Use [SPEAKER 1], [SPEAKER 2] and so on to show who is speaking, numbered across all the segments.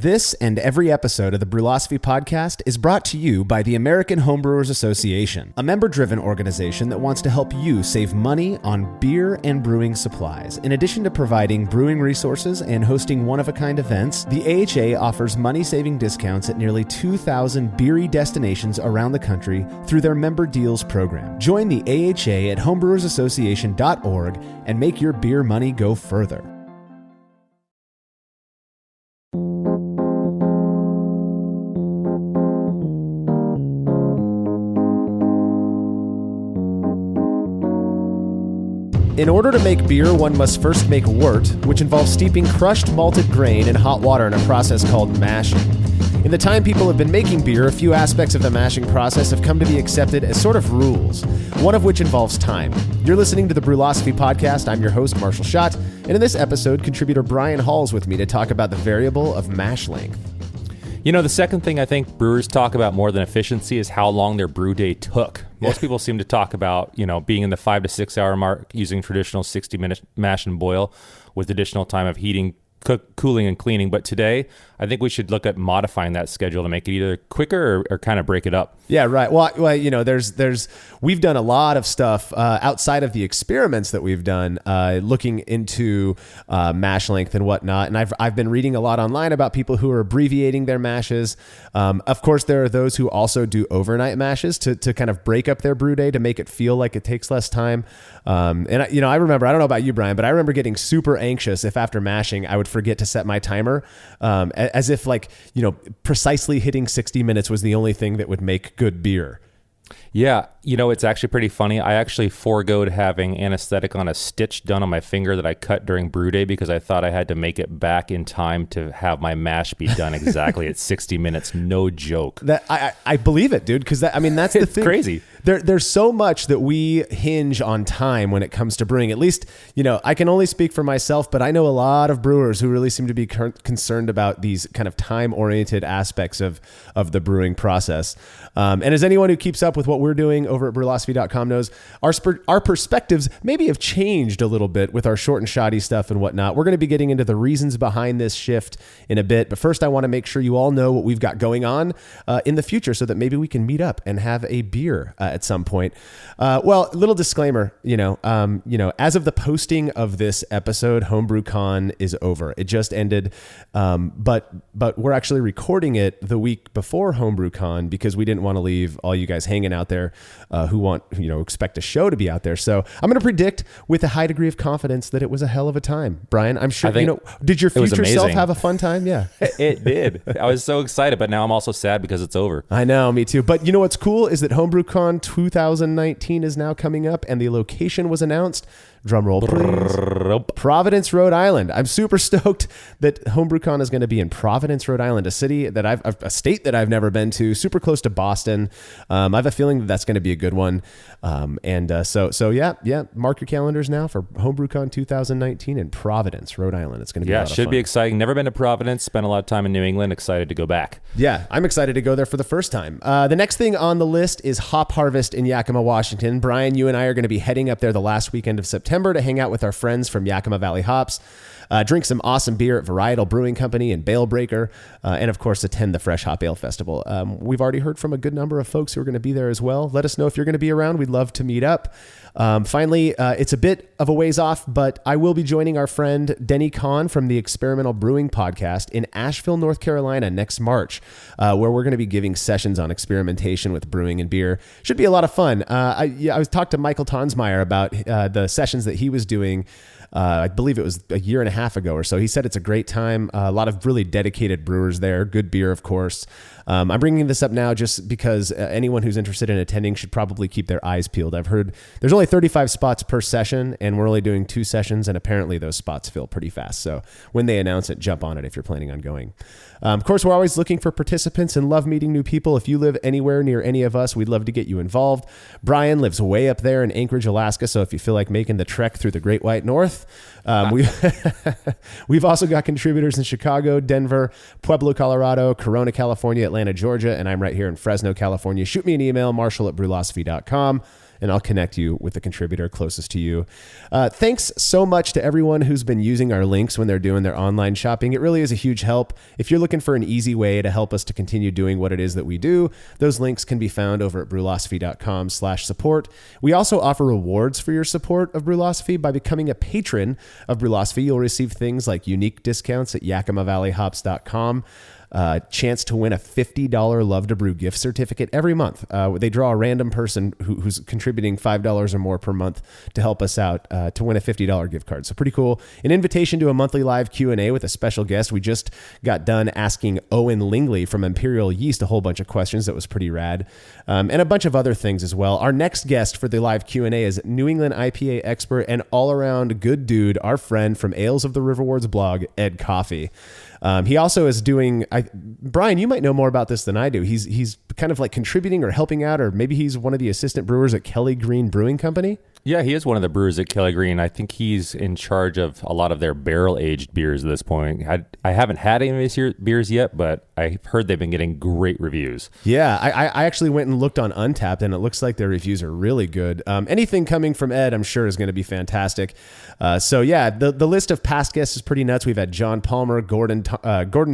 [SPEAKER 1] This and every episode of the Brewlosophy podcast is brought to you by the American Homebrewers Association, a member-driven organization that wants to help you save money on beer and brewing supplies. In addition to providing brewing resources and hosting one-of-a-kind events, the AHA offers money-saving discounts at nearly 2,000 beery destinations around the country through their Member Deals program. Join the AHA at homebrewersassociation.org and make your beer money go further. In order to make beer, one must first make wort, which involves steeping crushed malted grain in hot water in a process called mashing. In the time people have been making beer, a few aspects of the mashing process have come to be accepted as sort of rules, one of which involves time. You're listening to the Brewlosophy podcast. I'm your host, Marshall Schott, and in this episode, contributor Brian Hall's with me to talk about the variable of mash length.
[SPEAKER 2] You know, the second thing I think brewers talk about more than efficiency is how long their brew day took. Most people seem to talk about, being in the 5 to 6 hour mark using traditional 60-minute mash and boil with additional time of heating, cooling, and cleaning. But today, I think we should look at modifying that schedule to make it either quicker or kind of break it up.
[SPEAKER 1] Yeah, right. Well, we've done a lot of stuff outside of the experiments that we've done, looking into mash length and whatnot. And I've been reading a lot online about people who are abbreviating their mashes. Of course, there are those who also do overnight mashes to kind of break up their brew day to make it feel like it takes less time. I remember, I don't know about you, Brian, but I remember getting super anxious if after mashing I would forget to set my timer, as if precisely hitting 60 minutes was the only thing that would make good beer.
[SPEAKER 2] Yeah, it's actually pretty funny. I actually foregoed having anesthetic on a stitch done on my finger that I cut during brew day because I thought I had to make it back in time to have my mash be done exactly at 60 minutes. No joke.
[SPEAKER 1] That I believe it, dude, because that's the thing. It's
[SPEAKER 2] crazy.
[SPEAKER 1] There's so much that we hinge on time when it comes to brewing. At least, I can only speak for myself, but I know a lot of brewers who really seem to be concerned about these kind of time-oriented aspects of the brewing process. And as anyone who keeps up with what we're doing over at brewlosophy.com knows, our perspectives maybe have changed a little bit with our short and shoddy stuff and whatnot. We're going to be getting into the reasons behind this shift in a bit, but first I want to make sure you all know what we've got going on in the future so that maybe we can meet up and have a beer at some point. Little disclaimer, as of the posting of this episode, HomebrewCon is over. It just ended, but we're actually recording it the week before HomebrewCon because we didn't want to leave all you guys hanging out there who expect a show to be out there. So I'm going to predict with a high degree of confidence that it was a hell of a time. Brian, I'm sure, did your future self have a fun time? Yeah,
[SPEAKER 2] it did. I was so excited, but now I'm also sad because it's over.
[SPEAKER 1] I know, me too. But what's cool is that HomebrewCon 2019 is now coming up and the location was announced. Drum roll, please. Providence, Rhode Island. I'm super stoked that HomebrewCon is going to be in Providence, Rhode Island, a state that I've never been to, super close to Boston. I have a feeling that that's going to be a good one. So mark your calendars now for HomebrewCon 2019 in Providence, Rhode Island. It's going to be a lot of fun.
[SPEAKER 2] Be exciting. Never been to Providence, spent a lot of time in New England, excited to go back.
[SPEAKER 1] Yeah, I'm excited to go there for the first time. The next thing on the list is Hop Harvest in Yakima, Washington. Brian, you and I are going to be heading up there the last weekend of September to hang out with our friends from Yakima Valley Hops, drink some awesome beer at Varietal Brewing Company and Bale Breaker, and of course attend the Fresh Hop Ale Festival. We've already heard from a good number of folks who are going to be there as well. Let us know if you're going to be around. We'd love to meet up. Finally, it's a bit of a ways off, but I will be joining our friend Denny Kahn from the Experimental Brewing Podcast in Asheville, North Carolina next March, where we're going to be giving sessions on experimentation with brewing and beer. Should be a lot of fun. I was talking to Michael Tonsmeyer about the sessions that he was doing. I believe it was a year and a half ago or so. He said it's a great time. A lot of really dedicated brewers there. Good beer, of course. I'm bringing this up now just because anyone who's interested in attending should probably keep their eyes peeled. I've heard there's only 35 spots per session, and we're only doing 2 sessions, and apparently those spots fill pretty fast. So when they announce it, jump on it if you're planning on going. Of course, we're always looking for participants and love meeting new people. If you live anywhere near any of us, we'd love to get you involved. Brian lives way up there in Anchorage, Alaska, so if you feel like making the trek through the Great White North, we've also got contributors in Chicago, Denver, Pueblo, Colorado, Corona, California, Atlanta, Georgia, and I'm right here in Fresno, California. Shoot me an email, marshall@brewlosophy.com. and I'll connect you with the contributor closest to you. Thanks so much to everyone who's been using our links when they're doing their online shopping. It really is a huge help. If you're looking for an easy way to help us to continue doing what it is that we do, those links can be found over at brewlosophy.com/support. We also offer rewards for your support of Brewlosophy. By becoming a patron of Brewlosophy, you'll receive things like unique discounts at YakimaValleyHops.com. Chance to win a $50 Love to Brew gift certificate every month. They draw a random person who's contributing $5 or more per month to help us out to win a $50 gift card. So pretty cool. An invitation to a monthly live Q&A with a special guest. We just got done asking Owen Lingley from Imperial Yeast a whole bunch of questions. That was pretty rad. And a bunch of other things as well. Our next guest for the live Q&A is New England IPA expert and all-around good dude, our friend from Ales of the Riverwards blog, Ed Coffey. He also is doing, Brian, you might know more about this than I do. He's kind of like contributing or helping out, or maybe he's one of the assistant brewers at Kelly Green Brewing Company.
[SPEAKER 2] Yeah, he is one of the brewers at Kelly Green. I think he's in charge of a lot of their barrel-aged beers at this point. I haven't had any of his beers yet, but I've heard they've been getting great reviews.
[SPEAKER 1] Yeah, I actually went and looked on Untappd, and it looks like their reviews are really good. Anything coming from Ed, I'm sure, is going to be fantastic. So yeah, the list of past guests is pretty nuts. We've had John Palmer, Gordon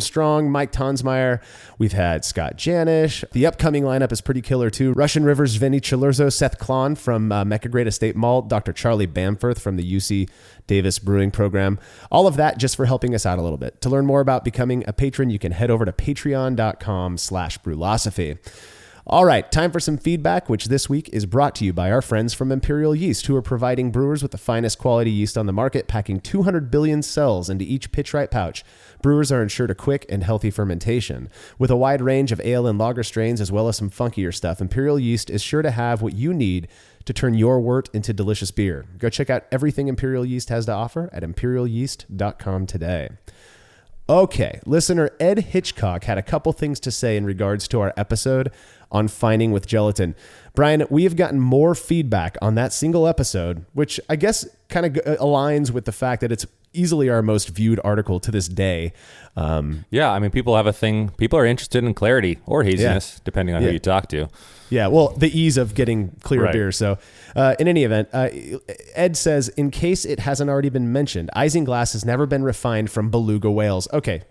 [SPEAKER 1] Strong, Mike Tonsmeyer. We've had Scott Janish. The upcoming lineup is pretty killer too. Russian Rivers, Vinny Chilurzo, Seth Klon from Mecca Great Estate Malt, Dr. Charlie Bamforth from the UC Davis Brewing Program. All of that just for helping us out a little bit. To learn more about becoming a patron, you can head over to patreon.com/brewlosophy. All right, time for some feedback, which this week is brought to you by our friends from Imperial Yeast, who are providing brewers with the finest quality yeast on the market, packing 200 billion cells into each pitch-right pouch. Brewers are ensured a quick and healthy fermentation. With a wide range of ale and lager strains, as well as some funkier stuff, Imperial Yeast is sure to have what you need to turn your wort into delicious beer. Go check out everything Imperial Yeast has to offer at imperialyeast.com today. Okay, listener Ed Hitchcock had a couple things to say in regards to our episode on fining with gelatin. Brian, we have gotten more feedback on that single episode, which I guess kind of aligns with the fact that it's easily our most viewed article to this day.
[SPEAKER 2] Yeah, I mean, people have a thing. People are interested in clarity or haziness, depending on who you talk to.
[SPEAKER 1] Yeah, well, the ease of getting clear beer. So in any event, Ed says, in case it hasn't already been mentioned, isinglass has never been refined from beluga whales. Okay.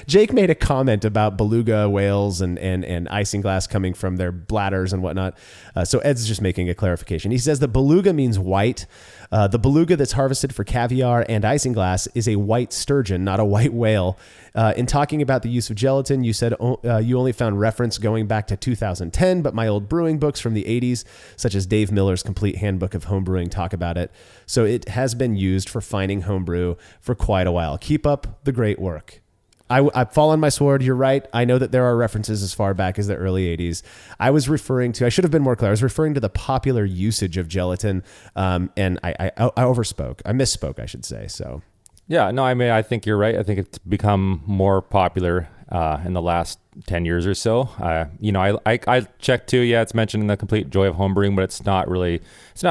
[SPEAKER 1] Jake made a comment about beluga whales and isinglass coming from their bladders and whatnot. So Ed's just making a clarification. He says the beluga means white. The beluga that's harvested for caviar and isinglass is a white sturgeon, not a white whale. In talking about the use of gelatin, you said you only found reference going back to 2010, but my old brewing books from the 80s, such as Dave Miller's Complete Handbook of Homebrewing, talk about it. So it has been used for fining homebrew for quite a while. Keep up the great work. I fall on my sword. You're right. I know that there are references as far back as the early 80s. I should have been more clear. I was referring to the popular usage of gelatin, and I overspoke. I misspoke, I should say. So.
[SPEAKER 2] Yeah, no, I mean, I think you're right. I think it's become more popular in the last 10 years or so. I checked too. Yeah, it's mentioned in the Complete Joy of Homebrewing, but it's not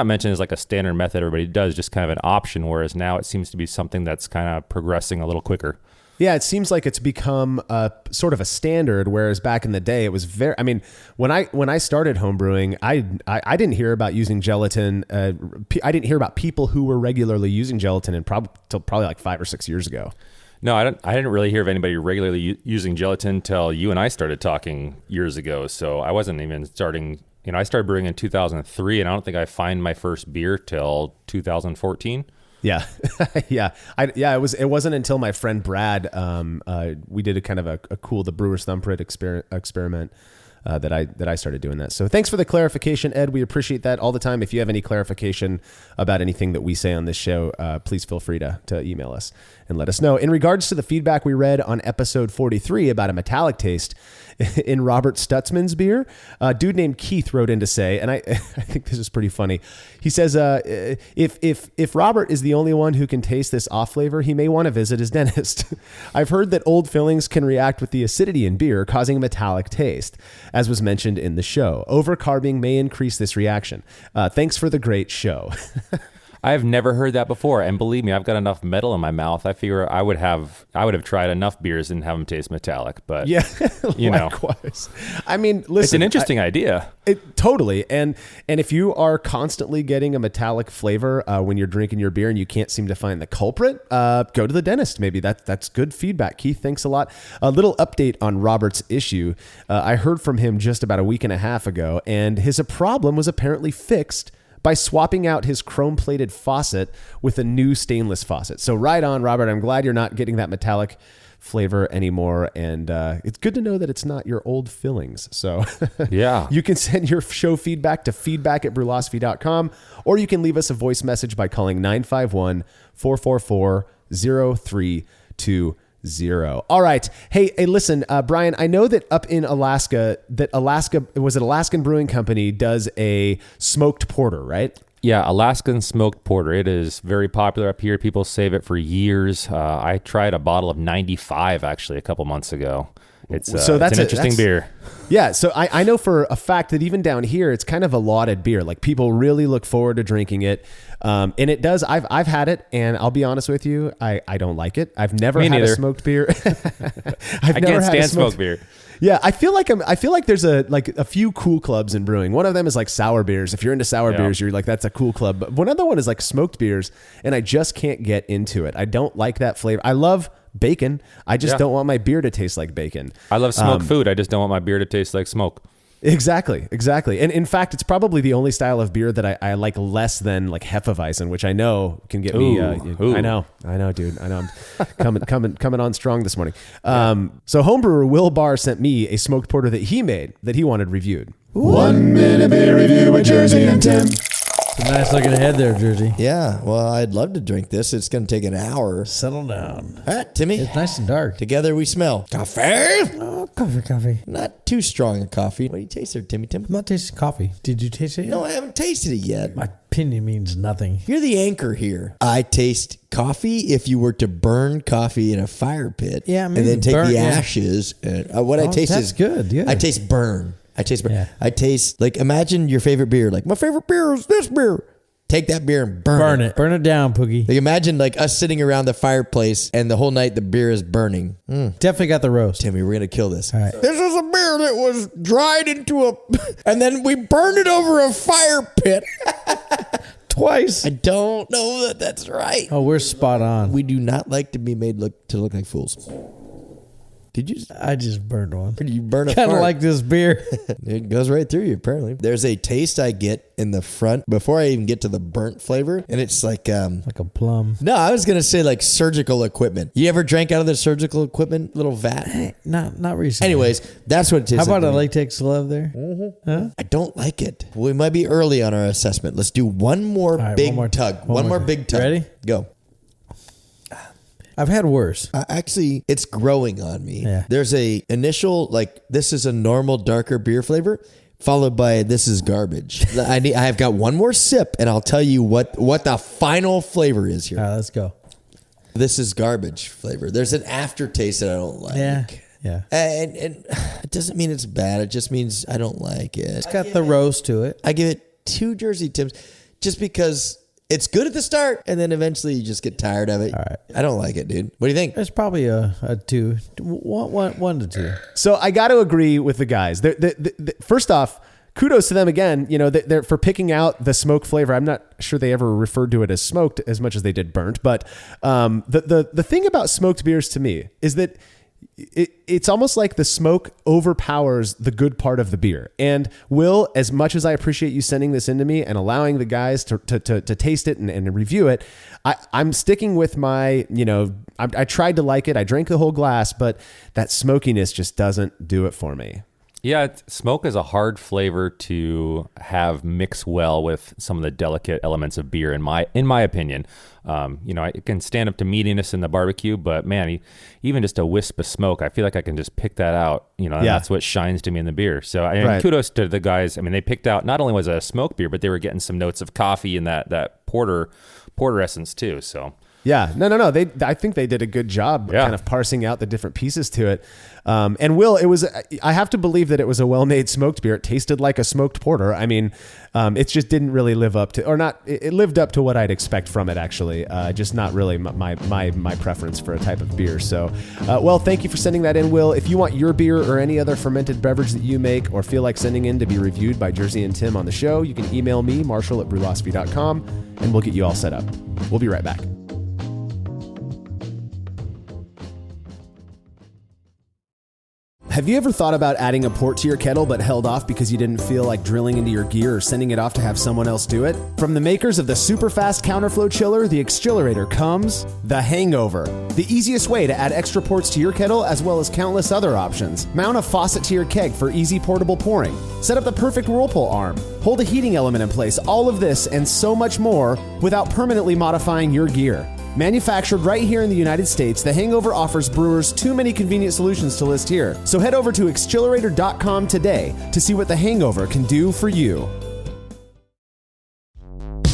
[SPEAKER 2] mentioned as like a standard method everybody does, just kind of an option, whereas now it seems to be something that's kind of progressing a little quicker.
[SPEAKER 1] Yeah, it seems like it's become sort of a standard, whereas back in the day it was when I started homebrewing, I didn't hear about using gelatin. I didn't hear about people who were regularly using gelatin until probably like 5 or 6 years ago.
[SPEAKER 2] No, I didn't really hear of anybody regularly using gelatin until you and I started talking years ago. So I wasn't even starting. I started brewing in 2003, and I don't think I fined my first beer till 2014.
[SPEAKER 1] Yeah. It wasn't until my friend Brad, we did a kind of a cool, the Brewer's Thumbprint experiment, that I started doing that. So thanks for the clarification, Ed. We appreciate that all the time. If you have any clarification about anything that we say on this show, please feel free to email us and let us know. In regards to the feedback we read on episode 43 about a metallic taste in Robert Stutzman's beer, a dude named Keith wrote in to say, and I think this is pretty funny. He says, if Robert is the only one who can taste this off flavor, he may want to visit his dentist. I've heard that old fillings can react with the acidity in beer, causing a metallic taste, as was mentioned in the show. Overcarbing may increase this reaction. Thanks for the great show.
[SPEAKER 2] I have never heard that before, and believe me, I've got enough metal in my mouth. I figure I would have tried enough beers and have them taste metallic. But
[SPEAKER 1] Yeah,
[SPEAKER 2] you know,
[SPEAKER 1] likewise. I mean, listen,
[SPEAKER 2] it's an interesting idea.
[SPEAKER 1] Totally, and if you are constantly getting a metallic flavor when you're drinking your beer and you can't seem to find the culprit, go to the dentist. Maybe that's good feedback. Keith, thanks a lot. A little update on Robert's issue. I heard from him just about a week and a half ago, and his problem was apparently fixed by swapping out his chrome-plated faucet with a new stainless faucet. So right on, Robert. I'm glad you're not getting that metallic flavor anymore, and it's good to know that it's not your old fillings. So
[SPEAKER 2] yeah,
[SPEAKER 1] you can send your show feedback to feedback@brewlosophy.com, or you can leave us a voice message by calling 951-444-0320. All right. Hey, listen, Brian, I know that up in Alaska, Alaskan Brewing Company does a smoked porter, right?
[SPEAKER 2] Yeah, Alaskan smoked porter. It is very popular up here. People save it for years. I tried a bottle of 95 actually a couple months ago. It's an interesting beer.
[SPEAKER 1] Yeah, so I know for a fact that even down here, it's kind of a lauded beer. Like people really look forward to drinking it. And it does. I've had it, and I'll be honest with you, I don't like it. I've never had a smoked beer.
[SPEAKER 2] I can't stand smoked beer.
[SPEAKER 1] Yeah, I feel like there's a few cool clubs in brewing. One of them is like sour beers. If you're into sour beers, you're like, that's a cool club. But one other one is like smoked beers, and I just can't get into it. I don't like that flavor. I love bacon. I just don't want my beer to taste like bacon.
[SPEAKER 2] I love smoked food. I just don't want my beer to taste like smoke.
[SPEAKER 1] Exactly. And in fact, it's probably the only style of beer that I like less than like Hefeweizen, which I know can get me. I know, dude. I know. I'm coming on strong this morning. So homebrewer Will Barr sent me a smoked porter that he made that he wanted reviewed.
[SPEAKER 3] 1 minute beer review with Jersey and Tim.
[SPEAKER 4] It's a nice looking ahead there, Jersey.
[SPEAKER 3] Yeah, well, I'd love to drink this. It's going to take an hour.
[SPEAKER 4] Settle down.
[SPEAKER 3] All right, Timmy.
[SPEAKER 4] It's nice and dark.
[SPEAKER 3] Together we smell coffee.
[SPEAKER 4] Oh, coffee.
[SPEAKER 3] Not too strong a coffee. What do you taste there, Timmy Tim?
[SPEAKER 4] I'm not tasting coffee. Did you taste it yet?
[SPEAKER 3] No, I haven't tasted it yet.
[SPEAKER 4] My opinion means nothing.
[SPEAKER 3] You're the anchor here. I taste coffee if you were to burn coffee in a fire pit.
[SPEAKER 4] Yeah,
[SPEAKER 3] and then take
[SPEAKER 4] burn,
[SPEAKER 3] the ashes. And I taste
[SPEAKER 4] that's
[SPEAKER 3] is
[SPEAKER 4] good. Yeah.
[SPEAKER 3] I taste burn.
[SPEAKER 4] Yeah.
[SPEAKER 3] I taste like, imagine your favorite beer. Like, my favorite beer is this beer. Take that beer and burn it.
[SPEAKER 4] Burn it down, Poogie.
[SPEAKER 3] Like, imagine like us sitting around the fireplace and the whole night the beer is burning.
[SPEAKER 4] Definitely got the roast.
[SPEAKER 3] Timmy, we're going to kill this.
[SPEAKER 4] All right.
[SPEAKER 3] This is a beer that was dried into a... and then we burned it over a fire pit.
[SPEAKER 4] Twice.
[SPEAKER 3] I don't know that that's right.
[SPEAKER 4] Oh, we're spot on.
[SPEAKER 3] We do not like to be made look like fools. Did you?
[SPEAKER 4] I just burned one.
[SPEAKER 3] You burn a
[SPEAKER 4] Kind of
[SPEAKER 3] fart.
[SPEAKER 4] like this beer.
[SPEAKER 3] It goes right through you, apparently. There's a taste I get in the front before I even get to the burnt flavor, and it's like...
[SPEAKER 4] like a plum.
[SPEAKER 3] No, I was going to say like surgical equipment. You ever drank out of the surgical equipment little vat?
[SPEAKER 4] Not recently.
[SPEAKER 3] Anyways, that's what it tastes
[SPEAKER 4] How about
[SPEAKER 3] like.
[SPEAKER 4] a latex glove there? Huh?
[SPEAKER 3] I don't like it. We might be early on our assessment. Let's do one more big tug. One more big tug.
[SPEAKER 4] Ready?
[SPEAKER 3] Go.
[SPEAKER 4] I've had worse.
[SPEAKER 3] Actually, it's growing on me.
[SPEAKER 4] Yeah.
[SPEAKER 3] There's a initial, like, this is a normal darker beer flavor, followed by this is garbage. I have got one more sip, and I'll tell you what the final flavor is here.
[SPEAKER 4] All right, let's go.
[SPEAKER 3] This is garbage flavor. There's an aftertaste that I don't like.
[SPEAKER 4] Yeah.
[SPEAKER 3] And it doesn't mean it's bad. It just means I don't like it.
[SPEAKER 4] It's got the roast to it.
[SPEAKER 3] I give it 2 Jersey Tims just because it's good at the start, and then eventually you just get tired of it.
[SPEAKER 4] All right.
[SPEAKER 3] I don't like it, dude. What do you think?
[SPEAKER 4] It's probably a 2. 1 to 2.
[SPEAKER 1] So I got to agree with the guys. First off, kudos to them again. You know, they're for picking out the smoke flavor. I'm not sure they ever referred to it as smoked as much as they did burnt. But the thing about smoked beers to me is that it's almost like the smoke overpowers the good part of the beer. And Will, as much as I appreciate you sending this into me and allowing the guys to taste it and review it, I'm sticking with my, I tried to like it. I drank the whole glass, but that smokiness just doesn't do it for me.
[SPEAKER 2] Yeah, smoke is a hard flavor to have mix well with some of the delicate elements of beer, in my opinion. It can stand up to meatiness in the barbecue, but man, even just a wisp of smoke, I feel like I can just pick that out. And that's what shines to me in the beer. So kudos to the guys. I mean, they picked out, not only was it a smoke beer, but they were getting some notes of coffee and that porter essence too. So
[SPEAKER 1] Yeah, no. I think they did a good job kind of parsing out the different pieces to it. And Will, I have to believe that it was a well-made smoked beer. It tasted like a smoked porter. I mean, it just didn't really live up to, or not. It lived up to what I'd expect from it, actually. Just not really my preference for a type of beer. So, well, thank you for sending that in, Will. If you want your beer or any other fermented beverage that you make, or feel like sending in to be reviewed by Jersey and Tim on the show, you can email me, Marshall@brewlosophy.com, and we'll get you all set up. We'll be right back. Have you ever thought about adding a port to your kettle but held off because you didn't feel like drilling into your gear or sending it off to have someone else do it? From the makers of the super fast counterflow chiller, the exChillerator, comes the Hangover, the easiest way to add extra ports to your kettle as well as countless other options. Mount a faucet to your keg for easy portable pouring. Set up the perfect whirlpool arm. Hold a heating element in place. All of this and so much more without permanently modifying your gear. Manufactured right here in the United States, the Hangover offers brewers too many convenient solutions to list here. So head over to exChillerator.com today to see what the Hangover can do for you.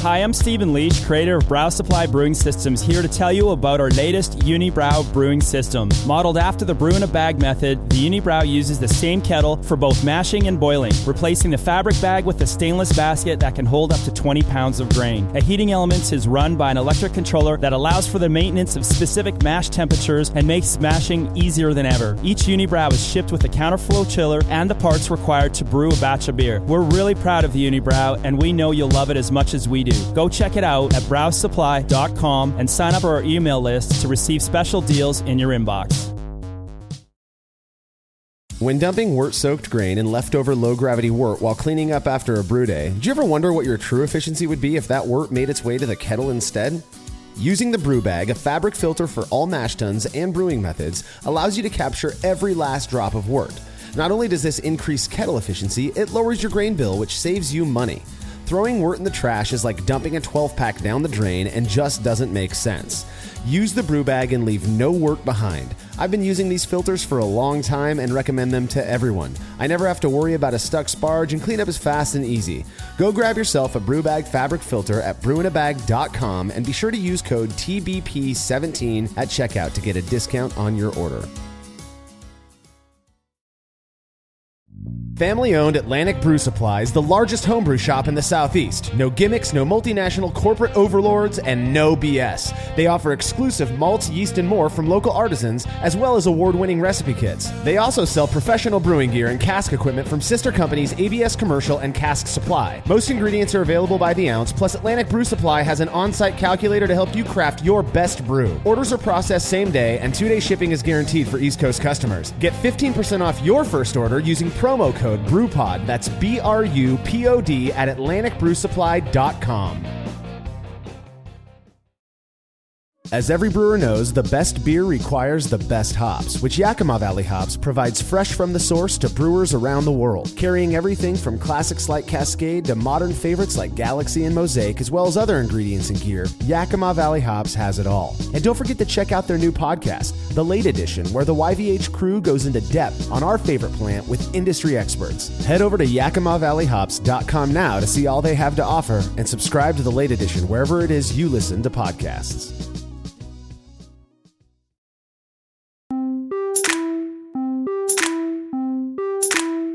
[SPEAKER 5] Hi, I'm Stephen Leach, creator of Brow Supply Brewing Systems, here to tell you about our latest Unibrow brewing system. Modeled after the brew in a bag method, the Unibrow uses the same kettle for both mashing and boiling, replacing the fabric bag with a stainless basket that can hold up to 20 pounds of grain. A heating element is run by an electric controller that allows for the maintenance of specific mash temperatures and makes mashing easier than ever. Each Unibrow is shipped with a counterflow chiller and the parts required to brew a batch of beer. We're really proud of the Unibrow, and we know you'll love it as much as we do. Go check it out at browsupply.com and sign up for our email list to receive special deals in your inbox.
[SPEAKER 1] When dumping wort-soaked grain in leftover low-gravity wort while cleaning up after a brew day, did you ever wonder what your true efficiency would be if that wort made its way to the kettle instead? Using the brew bag, a fabric filter for all mash tuns and brewing methods, allows you to capture every last drop of wort. Not only does this increase kettle efficiency, it lowers your grain bill, which saves you money. Throwing wort in the trash is like dumping a 12-pack down the drain and just doesn't make sense. Use the brew bag and leave no wort behind. I've been using these filters for a long time and recommend them to everyone. I never have to worry about a stuck sparge and cleanup is fast and easy. Go grab yourself a brew bag fabric filter at brewinabag.com and be sure to use code TBP17 at checkout to get a discount on your order. Family-owned Atlantic Brew Supply is the largest homebrew shop in the Southeast. No gimmicks, no multinational corporate overlords, and no BS. They offer exclusive malts, yeast, and more from local artisans, as well as award-winning recipe kits. They also sell professional brewing gear and cask equipment from sister companies ABS Commercial and Cask Supply. Most ingredients are available by the ounce, plus Atlantic Brew Supply has an on-site calculator to help you craft your best brew. Orders are processed same day, and 2-day shipping is guaranteed for East Coast customers. Get 15% off your first order using promo code BREWPOD. That's BRUPOD at AtlanticBrewSupply.com. As every brewer knows, the best beer requires the best hops, which Yakima Valley Hops provides fresh from the source to brewers around the world. Carrying everything from classics like Cascade to modern favorites like Galaxy and Mosaic, as well as other ingredients and gear, Yakima Valley Hops has it all. And don't forget to check out their new podcast, The Late Edition, where the YVH crew goes into depth on our favorite plant with industry experts. Head over to YakimaValleyHops.com now to see all they have to offer and subscribe to The Late Edition wherever it is you listen to podcasts.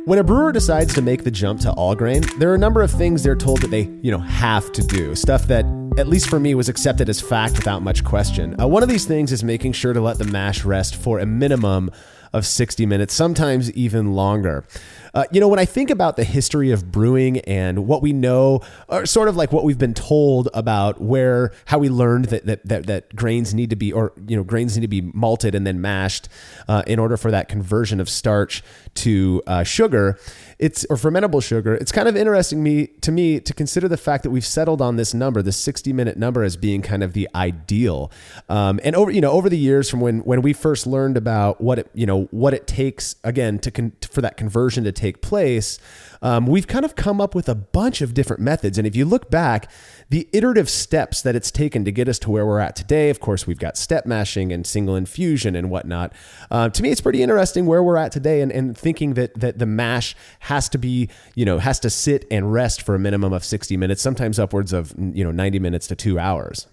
[SPEAKER 1] When a brewer decides to make the jump to all grain, there are a number of things they're told that they, have to do. Stuff that, at least for me, was accepted as fact without much question. One of these things is making sure to let the mash rest for a minimum of 60 minutes, sometimes even longer. When I think about the history of brewing and what we know, or sort of like what we've been told about how we learned that grains need to be, grains need to be malted and then mashed in order for that conversion of starch to sugar, or fermentable sugar. It's kind of interesting to me to consider the fact that we've settled on this number, the 60-minute number, as being kind of the ideal. And over the years, from when we first learned about what it takes again for that conversion to take place, we've kind of come up with a bunch of different methods. And if you look back, the iterative steps that it's taken to get us to where we're at today, of course, we've got step mashing and single infusion and whatnot. To me, it's pretty interesting where we're at today and thinking that the mash has to sit and rest for a minimum of 60 minutes, sometimes upwards of 90 minutes to 2 hours.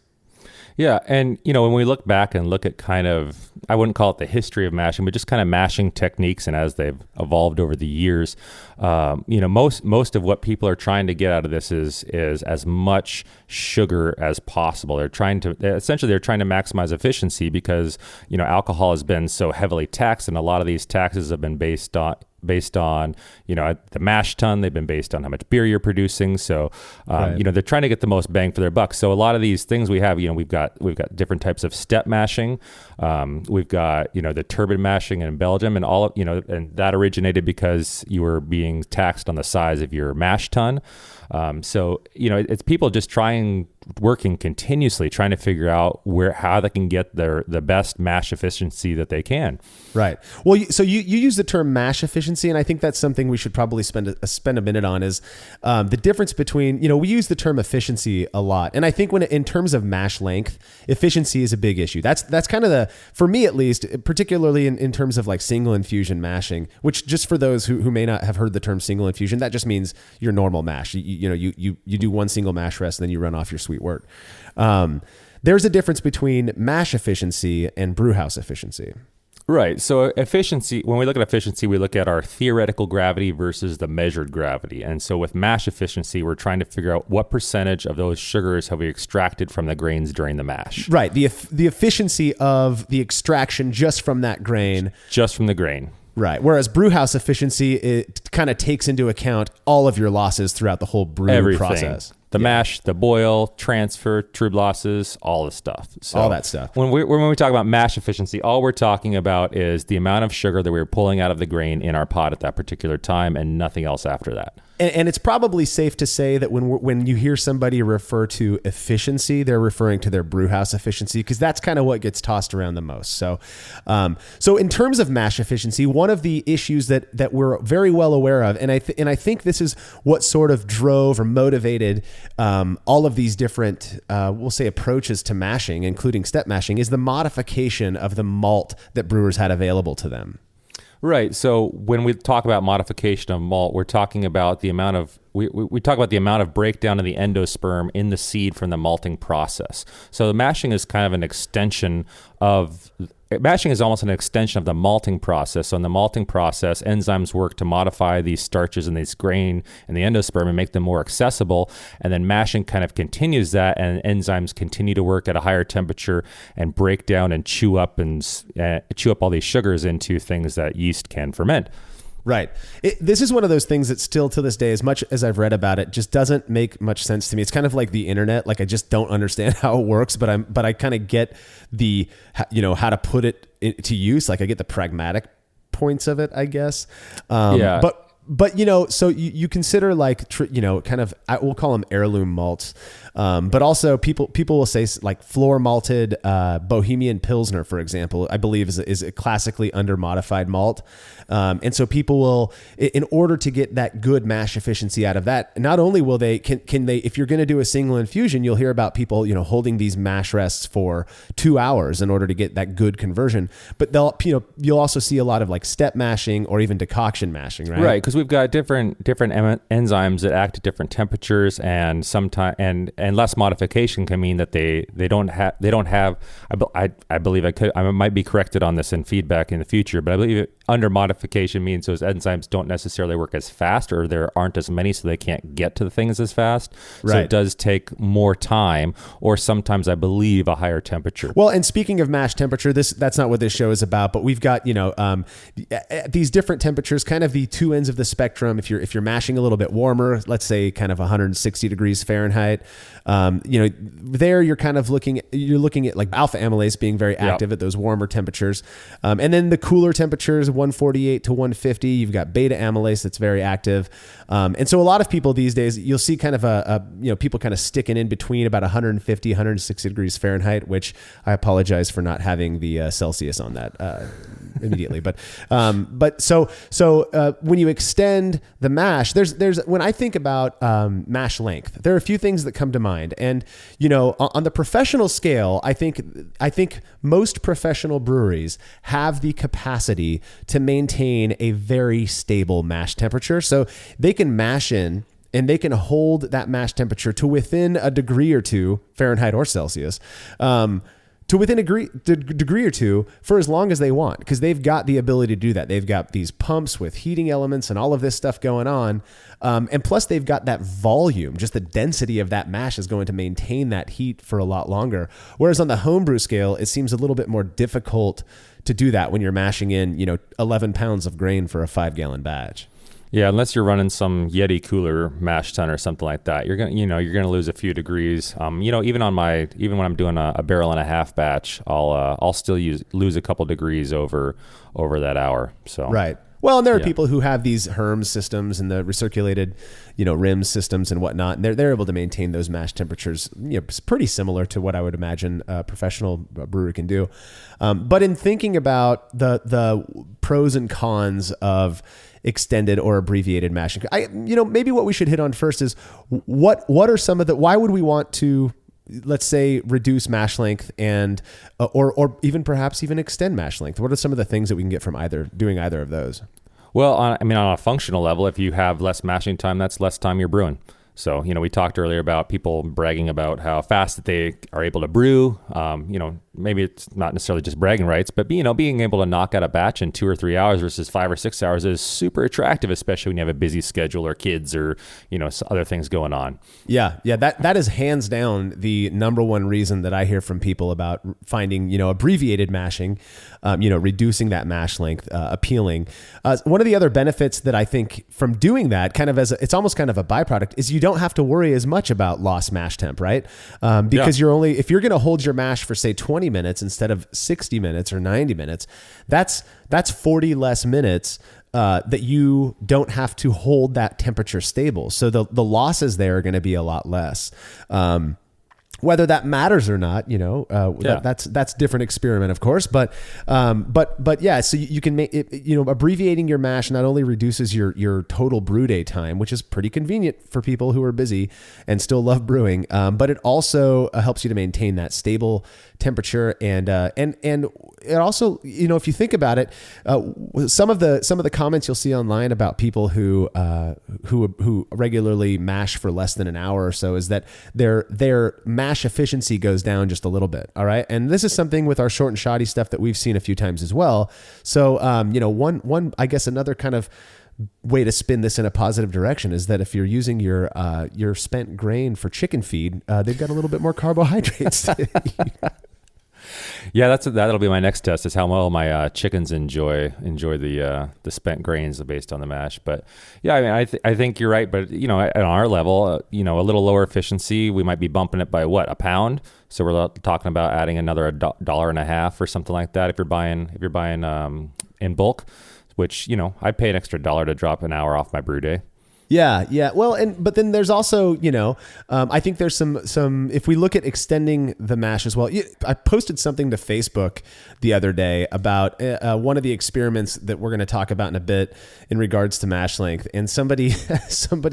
[SPEAKER 2] Yeah, and when we look back and look at kind of, I wouldn't call it the history of mashing, but just kind of mashing techniques and as they've evolved over the years, most of what people are trying to get out of this is as much sugar as possible. They're trying to maximize efficiency because alcohol has been so heavily taxed, and a lot of these taxes have been based on the mash ton. They've been based on how much beer you're producing. So,
[SPEAKER 1] Right.
[SPEAKER 2] they're trying to get the most bang for their buck. So a lot of these things we have, we've got different types of step mashing. We've got, the turbine mashing in Belgium, and and that originated because you were being taxed on the size of your mash ton. It's people just working continuously, trying to figure out how they can get the best mash efficiency that they can.
[SPEAKER 1] Right. Well, so you use the term mash efficiency, and I think that's something we should probably spend a minute on is the difference between, we use the term efficiency a lot. And I think in terms of mash length, efficiency is a big issue. That's kind of for me at least, particularly in terms of like single infusion mashing, which just for those who may not have heard the term single infusion, that just means your normal mash. You do one single mash rest and then you run off your sweet wort. There's a difference between mash efficiency and brewhouse efficiency.
[SPEAKER 2] Right. So efficiency, when we look at efficiency, we look at our theoretical gravity versus the measured gravity. And so with mash efficiency, we're trying to figure out what percentage of those sugars have we extracted from the grains during the mash.
[SPEAKER 1] Right. The efficiency of the extraction just from that grain.
[SPEAKER 2] Just from the grain.
[SPEAKER 1] Right. Whereas brewhouse efficiency, it kind of takes into account all of your losses throughout the whole brew process.
[SPEAKER 2] The mash, the boil, transfer, trub losses, all the stuff. So
[SPEAKER 1] all that stuff.
[SPEAKER 2] When we talk about mash efficiency, all we're talking about is the amount of sugar that we're pulling out of the grain in our pot at that particular time and nothing else after that.
[SPEAKER 1] And it's probably safe to say that when you hear somebody refer to efficiency, they're referring to their brewhouse efficiency, because that's kind of what gets tossed around the most. So in terms of mash efficiency, one of the issues that we're very well aware of, and I think this is what sort of drove or motivated all of these different, we'll say, approaches to mashing, including step mashing, is the modification of the malt that brewers had available to them.
[SPEAKER 2] Right. So when we talk about modification of malt, we're talking about the amount of we talk about the amount of breakdown of the endosperm in the seed from the malting process. So the mashing is kind of an extension of mashing is almost an extension of the malting process. So in the malting process, enzymes work to modify these starches in these grain and the endosperm and make them more accessible. And then mashing kind of continues that, and enzymes continue to work at a higher temperature and break down and chew up all these sugars into things that yeast can ferment.
[SPEAKER 1] Right. This is one of those things that still to this day, as much as I've read about it, just doesn't make much sense to me. It's kind of like the internet. Like I just don't understand how it works, but I kind of get how to put it to use. Like I get the pragmatic points of it, I guess.
[SPEAKER 2] Yeah.
[SPEAKER 1] But so you consider like kind of, we'll call them heirloom malts, but also people will say like floor malted Bohemian Pilsner, for example, I believe is a classically under modified malt, and so people will, in order to get that good mash efficiency out of that, not only will they can they, if you're going to do a single infusion, you'll hear about people holding these mash rests for 2 hours in order to get that good conversion, but you'll also see a lot of like step mashing or even decoction mashing, right?
[SPEAKER 2] Right. Because we've got different enzymes that act at different temperatures, and sometimes and less modification can mean that they don't have. I believe I might be corrected on this in feedback in the future, but I believe under modification means those enzymes don't necessarily work as fast, or there aren't as many, so they can't get to the things as fast.
[SPEAKER 1] Right.
[SPEAKER 2] So it does take more time, or sometimes I believe a higher temperature.
[SPEAKER 1] Well, and speaking of mash temperature, that's not what this show is about, but we've got these different temperatures, kind of the two ends of the spectrum. If you're mashing a little bit warmer, let's say kind of 160 degrees Fahrenheit, there you're kind of looking at like alpha amylase being very active at those warmer temperatures, and then the cooler temperatures, 148 to 150, you've got beta amylase that's very active, and so a lot of people these days, you'll see kind of people kind of sticking in between about 150 160 degrees Fahrenheit, which I apologize for not having the Celsius on that immediately, but so when you extend the mash, there's when I think about mash length, there are a few things that come to mind, and on the professional scale, I think most professional breweries have the capacity to maintain a very stable mash temperature, so they can mash in and they can hold that mash temperature to within a degree or two, Fahrenheit or Celsius, to within a degree or two for as long as they want, because they've got the ability to do that. They've got these pumps with heating elements and all of this stuff going on. And plus they've got that volume, just the density of that mash is going to maintain that heat for a lot longer. Whereas on the homebrew scale, it seems a little bit more difficult to do that when you're mashing in, 11 pounds of grain for a 5-gallon batch.
[SPEAKER 2] Yeah, unless you're running some Yeti cooler mash tun or something like that, you're gonna lose a few degrees. Even when I'm doing a barrel and a half batch, I'll still lose a couple degrees over that hour. So
[SPEAKER 1] right. Well, and there are people who have these Herms systems and the recirculated, rims systems and whatnot, and they're able to maintain those mash temperatures, pretty similar to what I would imagine a professional brewer can do. But in thinking about the pros and cons of extended or abbreviated mashing, maybe what we should hit on first is what are some of why would we want to, let's say, reduce mash length and or even perhaps even extend mash length? What are some of the things that we can get from doing either of those?
[SPEAKER 2] Well, on a functional level, if you have less mashing time, that's less time you're brewing. So, we talked earlier about people bragging about how fast that they are able to brew. Maybe it's not necessarily just bragging rights, but being able to knock out a batch in 2 or 3 hours versus 5 or 6 hours is super attractive, especially when you have a busy schedule or kids or other things going on. Yeah,
[SPEAKER 1] that is hands down the number one reason that I hear from people about finding abbreviated mashing, reducing that mash length appealing. One of the other benefits that I think from doing that, kind of it's almost kind of a byproduct, is you don't have to worry as much about lost mash temp, right? Because if you're going to hold your mash for say 20 minutes instead of 60 minutes or 90 minutes, that's 40 less minutes that you don't have to hold that temperature stable. So the losses there are going to be a lot less. Whether that matters or not, that's different experiment, of course. But yeah, so you can make it, abbreviating your mash not only reduces your total brew day time, which is pretty convenient for people who are busy and still love brewing, but it also helps you to maintain that stable temperature and it also, if you think about it, some of the comments you'll see online about people who regularly mash for less than an hour or so is that their mash efficiency goes down just a little bit. All right. And this is something with our short and shoddy stuff that we've seen a few times as well. So, I guess another kind of way to spin this in a positive direction is that if you're using your spent grain for chicken feed, they've got a little bit more carbohydrates.
[SPEAKER 2] Yeah, that'll be my next test, is how well my chickens enjoy the spent grains based on the mash. But yeah, I think you're right. But at our level, a little lower efficiency, we might be bumping it by a pound. So we're talking about adding another $1.50 or something like that if you're buying in bulk, which I'd pay an extra $1 to drop an hour off my brew day.
[SPEAKER 1] Yeah. Well, but then there's also, I think there's some, if we look at extending the mash as well, I posted something to Facebook the other day about one of the experiments that we're going to talk about in a bit in regards to mash length. And somebody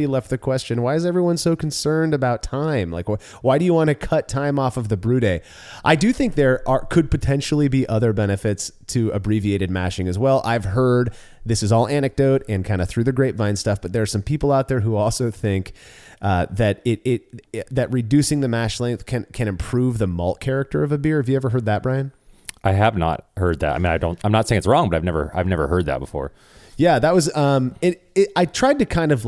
[SPEAKER 1] left the question, why is everyone so concerned about time? Like, why do you want to cut time off of the brew day? I do think could potentially be other benefits to abbreviated mashing as well. I've heard, this is all anecdote and kind of through the grapevine stuff, but there are some people out there who also think that that reducing the mash length can improve the malt character of a beer. Have you ever heard that, Brian?
[SPEAKER 2] I have not heard that. I mean, I'm not saying it's wrong, but I've never heard that before.
[SPEAKER 1] Yeah, that was I tried to kind of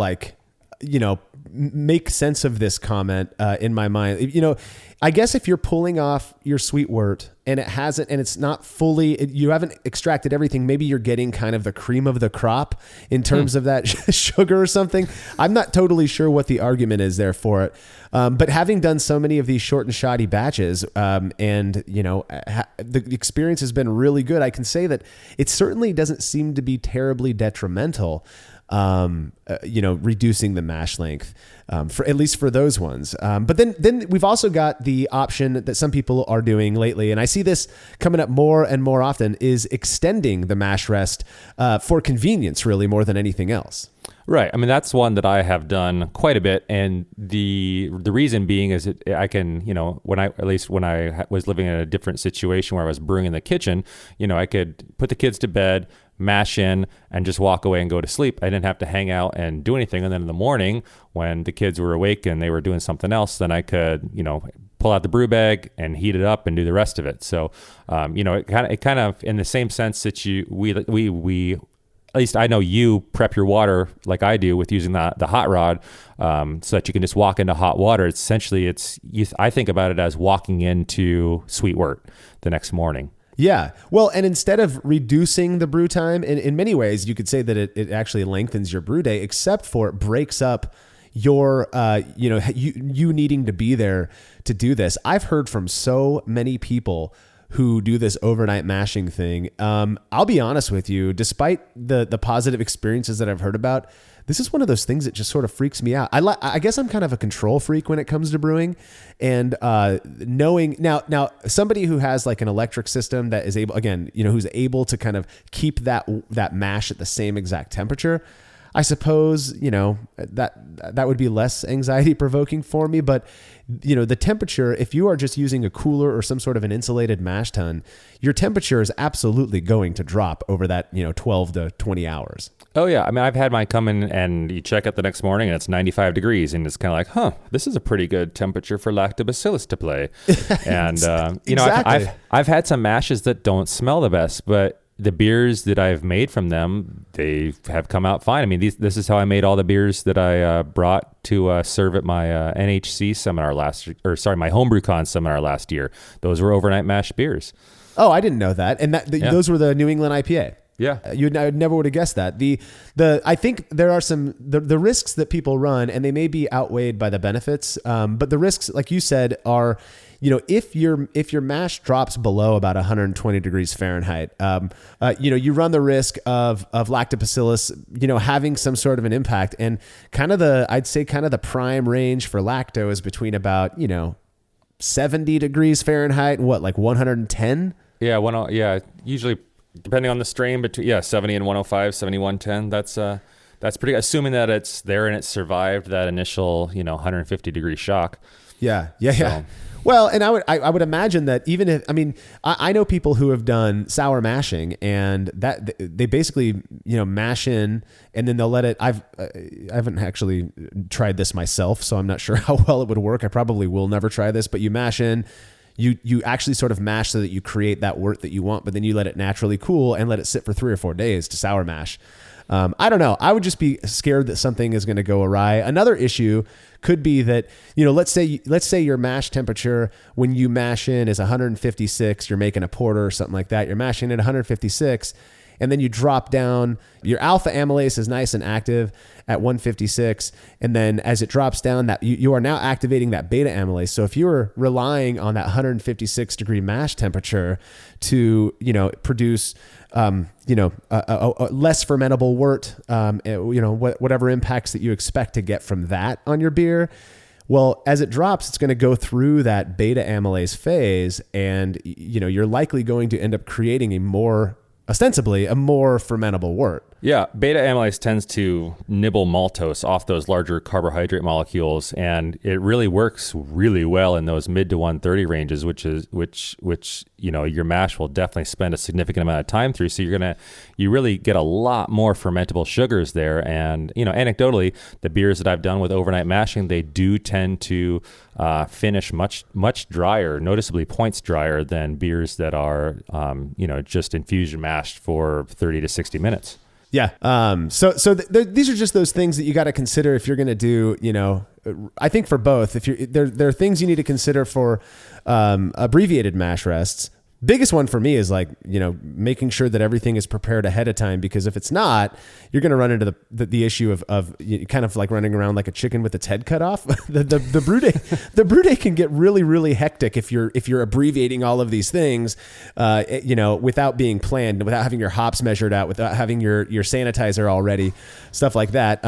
[SPEAKER 1] make sense of this comment in my mind. I guess if you're pulling off your sweet wort and it's not fully, you haven't extracted everything, maybe you're getting kind of the cream of the crop in terms of that sugar or something. I'm not totally sure what the argument is there for it. But having done so many of these short and shoddy batches, the experience has been really good, I can say that it certainly doesn't seem to be terribly detrimental. Reducing the mash length, for at least for those ones. But then we've also got the option that some people are doing lately, and I see this coming up more and more often, is extending the mash rest for convenience, really, more than anything else.
[SPEAKER 2] Right. I mean, that's one that I have done quite a bit, and the reason being is I can, when I was living in a different situation where I was brewing in the kitchen, I could put the kids to bed, mash in, and just walk away and go to sleep. I didn't have to hang out and do anything. And then in the morning, when the kids were awake and they were doing something else, then I could, pull out the brew bag and heat it up and do the rest of it. So, it kind of in the same sense that we at least I know you prep your water like I do with using the hot rod, so that you can just walk into hot water. It's essentially, I think about it as walking into sweet wort the next morning.
[SPEAKER 1] Yeah. Well, and instead of reducing the brew time, in many ways, you could say that it actually lengthens your brew day, except for it breaks up your, you needing to be there to do this. I've heard from so many people who do this overnight mashing thing. I'll be honest with you, despite the positive experiences that I've heard about, this is one of those things that just sort of freaks me out. I guess I'm kind of a control freak when it comes to brewing, and knowing now somebody who has like an electric system that is able, again, who's able to kind of keep that mash at the same exact temperature, I suppose, that would be less anxiety provoking for me. But, the temperature, if you are just using a cooler or some sort of an insulated mash tun, your temperature is absolutely going to drop over that, 12 to 20 hours.
[SPEAKER 2] Oh, yeah. I mean, I've had mine come in and you check it the next morning and it's 95 degrees. And it's kind of like, this is a pretty good temperature for lactobacillus to play. And,
[SPEAKER 1] Exactly.
[SPEAKER 2] I've had some mashes that don't smell the best, but the beers that I've made from them, they have come out fine. I mean, this is how I made all the beers that I brought to serve at my NHC seminar my HomebrewCon seminar last year. Those were overnight mashed beers.
[SPEAKER 1] Oh, I didn't know that. And those were the New England IPA.
[SPEAKER 2] Yeah,
[SPEAKER 1] I never would have guessed that. I think there are some the risks that people run, and they may be outweighed by the benefits. But the risks, like you said, are, if your mash drops below about 120 degrees Fahrenheit, you run the risk of lactobacillus, having some sort of an impact. And I'd say the prime range for lacto is between about 70 degrees Fahrenheit and like 110.
[SPEAKER 2] Yeah, usually. Depending on the strain, between 70 and 105, 70, 110, that's pretty, assuming that it's there and it survived that initial, 150 degree shock.
[SPEAKER 1] Yeah. Well, and I would imagine that even if, I know people who have done sour mashing, and that they basically, mash in and then they'll let it, I haven't actually tried this myself, so I'm not sure how well it would work. I probably will never try this, but you mash in, you actually sort of mash so that you create that wort that you want, but then you let it naturally cool and let it sit for 3 or 4 days to sour mash. I don't know. I would just be scared that something is going to go awry. Another issue could be that, let's say your mash temperature when you mash in is 156, you're making a porter or something like that. You're mashing at 156. And then you drop down, your alpha amylase is nice and active at 156. And then as it drops down, that you are now activating that beta amylase. So if you were relying on that 156 degree mash temperature to, produce, a less fermentable wort, whatever impacts that you expect to get from that on your beer, well, as it drops, it's going to go through that beta amylase phase. And, you're likely going to end up creating ostensibly a more fermentable wort.
[SPEAKER 2] Yeah, beta amylase tends to nibble maltose off those larger carbohydrate molecules, and it really works really well in those mid to 130 ranges, which your mash will definitely spend a significant amount of time through. So you really get a lot more fermentable sugars there. And anecdotally, the beers that I've done with overnight mashing, they do tend to finish much drier, noticeably points drier than beers that are just infusion mashed for 30 to 60 minutes.
[SPEAKER 1] Yeah. These are just those things that you got to consider if you're going to do, I think for both, there are things you need to consider for abbreviated mash rests. Biggest one for me is making sure that everything is prepared ahead of time, because if it's not, you're going to run into the issue of kind of like running around like a chicken with its head cut off. the brew day can get really, really hectic if you're abbreviating all of these things, without being planned, without having your hops measured out, without having your sanitizer all ready, stuff like that.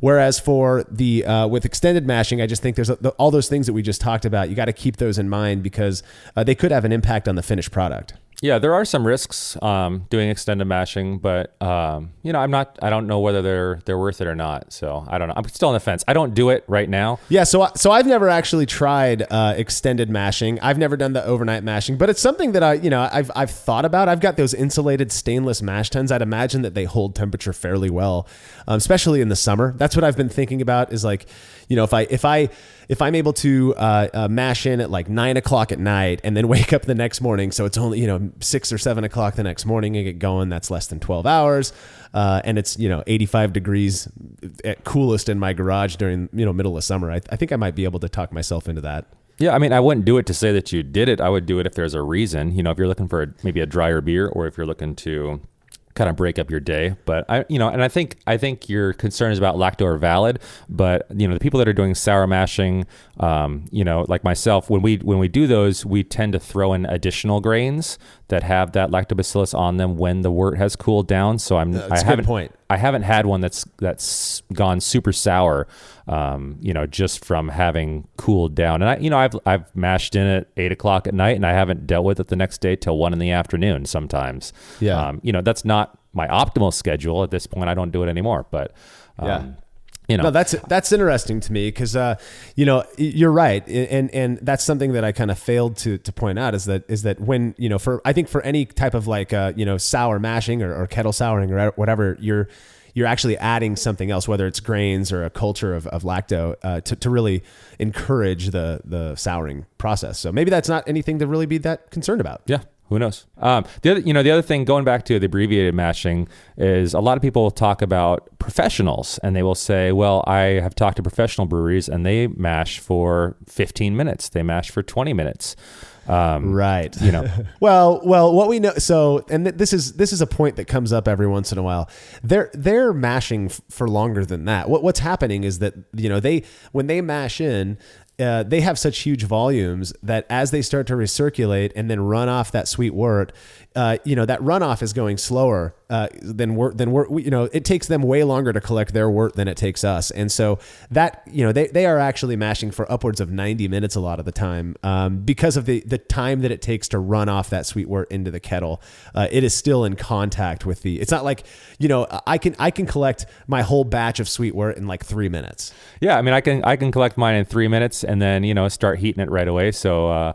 [SPEAKER 1] Whereas for with extended mashing, I just think there's all those things that we just talked about. You got to keep those in mind, because they could have an impact on the finished product.
[SPEAKER 2] Yeah, there are some risks doing extended mashing, but I don't know whether they're worth it or not. So I don't know. I'm still on the fence. I don't do it right now.
[SPEAKER 1] Yeah, so I've never actually tried extended mashing. I've never done the overnight mashing, but it's something that I've thought about. I've got those insulated stainless mash tuns. I'd imagine that they hold temperature fairly well, especially in the summer. That's what I've been thinking about. Is like, if I'm able to mash in at like 9 o'clock at night and then wake up the next morning, so it's only 6 or 7 o'clock the next morning and get going, that's less than 12 hours, and it's 85 degrees at coolest in my garage during middle of summer. I think I might be able to talk myself into that.
[SPEAKER 2] Yeah, I mean, I wouldn't do it to say that you did it. I would do it if there's a reason. If you're looking for maybe a drier beer, or if you're looking to kind of break up your day. But I think your concerns about lacto are valid. But the people that are doing sour mashing, like myself, when we do those, we tend to throw in additional grains that have that lactobacillus on them when the wort has cooled down. So I haven't had one that's gone super sour, just from having cooled down. And I've mashed in at 8 o'clock at night, and I haven't dealt with it the next day till 1 p.m. sometimes.
[SPEAKER 1] Yeah.
[SPEAKER 2] That's not my optimal schedule at this point. I don't do it anymore, but
[SPEAKER 1] No, that's interesting to me because you're right, and that's something that I kind of failed to point out is that when I think for any type of like sour mashing or kettle souring or whatever, you're actually adding something else, whether it's grains or a culture of lacto to really encourage the souring process. So maybe that's not anything to really be that concerned about.
[SPEAKER 2] Yeah. Who knows? The other thing, going back to the abbreviated mashing, is a lot of people talk about professionals, and they will say, well, I have talked to professional breweries and they mash for 15 minutes. They mash for 20 minutes.
[SPEAKER 1] Right. Well, what we know. So, and this is a point that comes up every once in a while. They're mashing for longer than that. What's happening is that, when they mash in, they have such huge volumes that as they start to recirculate and then run off that sweet wort, that runoff is going slower than wort. It takes them way longer to collect their wort than it takes us. And so that, they are actually mashing for upwards of 90 minutes a lot of the time because of the time that it takes to run off that sweet wort into the kettle. It is still in contact with it's not like, I can collect my whole batch of sweet wort in like 3 minutes.
[SPEAKER 2] Yeah. I mean, I can collect mine in 3 minutes and then, start heating it right away. So,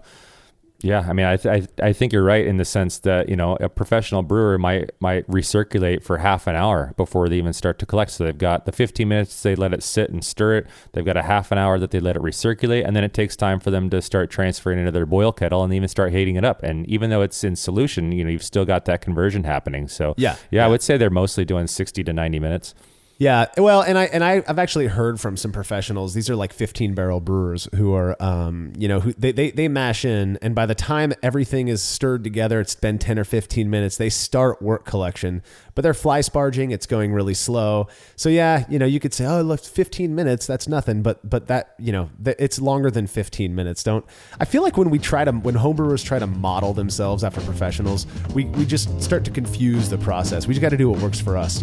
[SPEAKER 2] yeah, I mean, I think you're right in the sense that, a professional brewer might recirculate for half an hour before they even start to collect. So they've got the 15 minutes they let it sit and stir it. They've got a half an hour that they let it recirculate. And then it takes time for them to start transferring into their boil kettle and even start heating it up. And even though it's in solution, you've still got that conversion happening. So yeah, I would say they're mostly doing 60 to 90 minutes.
[SPEAKER 1] Yeah, well, and I've actually heard from some professionals. These are like 15-barrel brewers who are, who they mash in, and by the time everything is stirred together, it's been 10 or 15 minutes. They start wort collection, but they're fly sparging. It's going really slow. So yeah, you could say, oh, look, 15 minutes, that's nothing. But that, it's longer than 15 minutes. I feel like when homebrewers try to model themselves after professionals, we just start to confuse the process. We just got to do what works for us,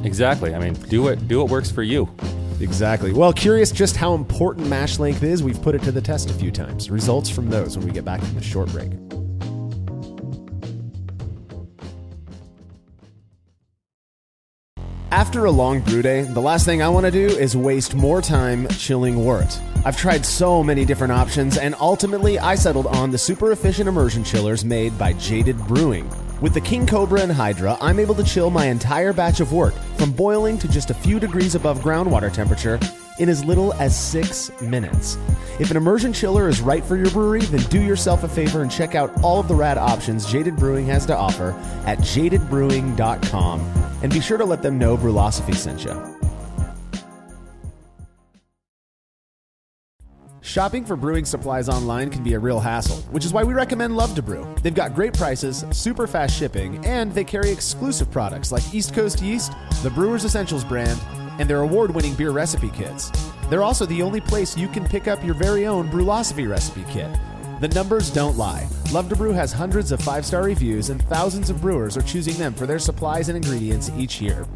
[SPEAKER 2] Exactly. I mean, do what works for you.
[SPEAKER 1] Exactly. Well, curious just how important mash length is, we've put it to the test a few times. Results from those when we get back from the short break. After a long brew day, the last thing I want to do is waste more time chilling wort. I've tried so many different options, and ultimately I settled on the super efficient immersion chillers made by Jaded Brewing. With the King Cobra and Hydra, I'm able to chill my entire batch of wort from boiling to just a few degrees above groundwater temperature in as little as 6 minutes. If an immersion chiller is right for your brewery, then do yourself a favor and check out all of the rad options Jaded Brewing has to offer at jadedbrewing.com. And be sure to let them know Brewlosophy sent you. Shopping for brewing supplies online can be a real hassle, which is why we recommend Love to Brew. They've got great prices, super fast shipping, and they carry exclusive products like East Coast Yeast, the Brewer's Essentials brand, and their award-winning beer recipe kits. They're also the only place you can pick up your very own Brewlosophy recipe kit. The numbers don't lie. Love to Brew has hundreds of 5-star reviews, and thousands of brewers are choosing them for their supplies and ingredients each year.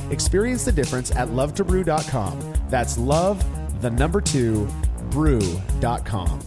[SPEAKER 1] Experience the difference at lovetobrew.com. That's love, the number 2, brew.com.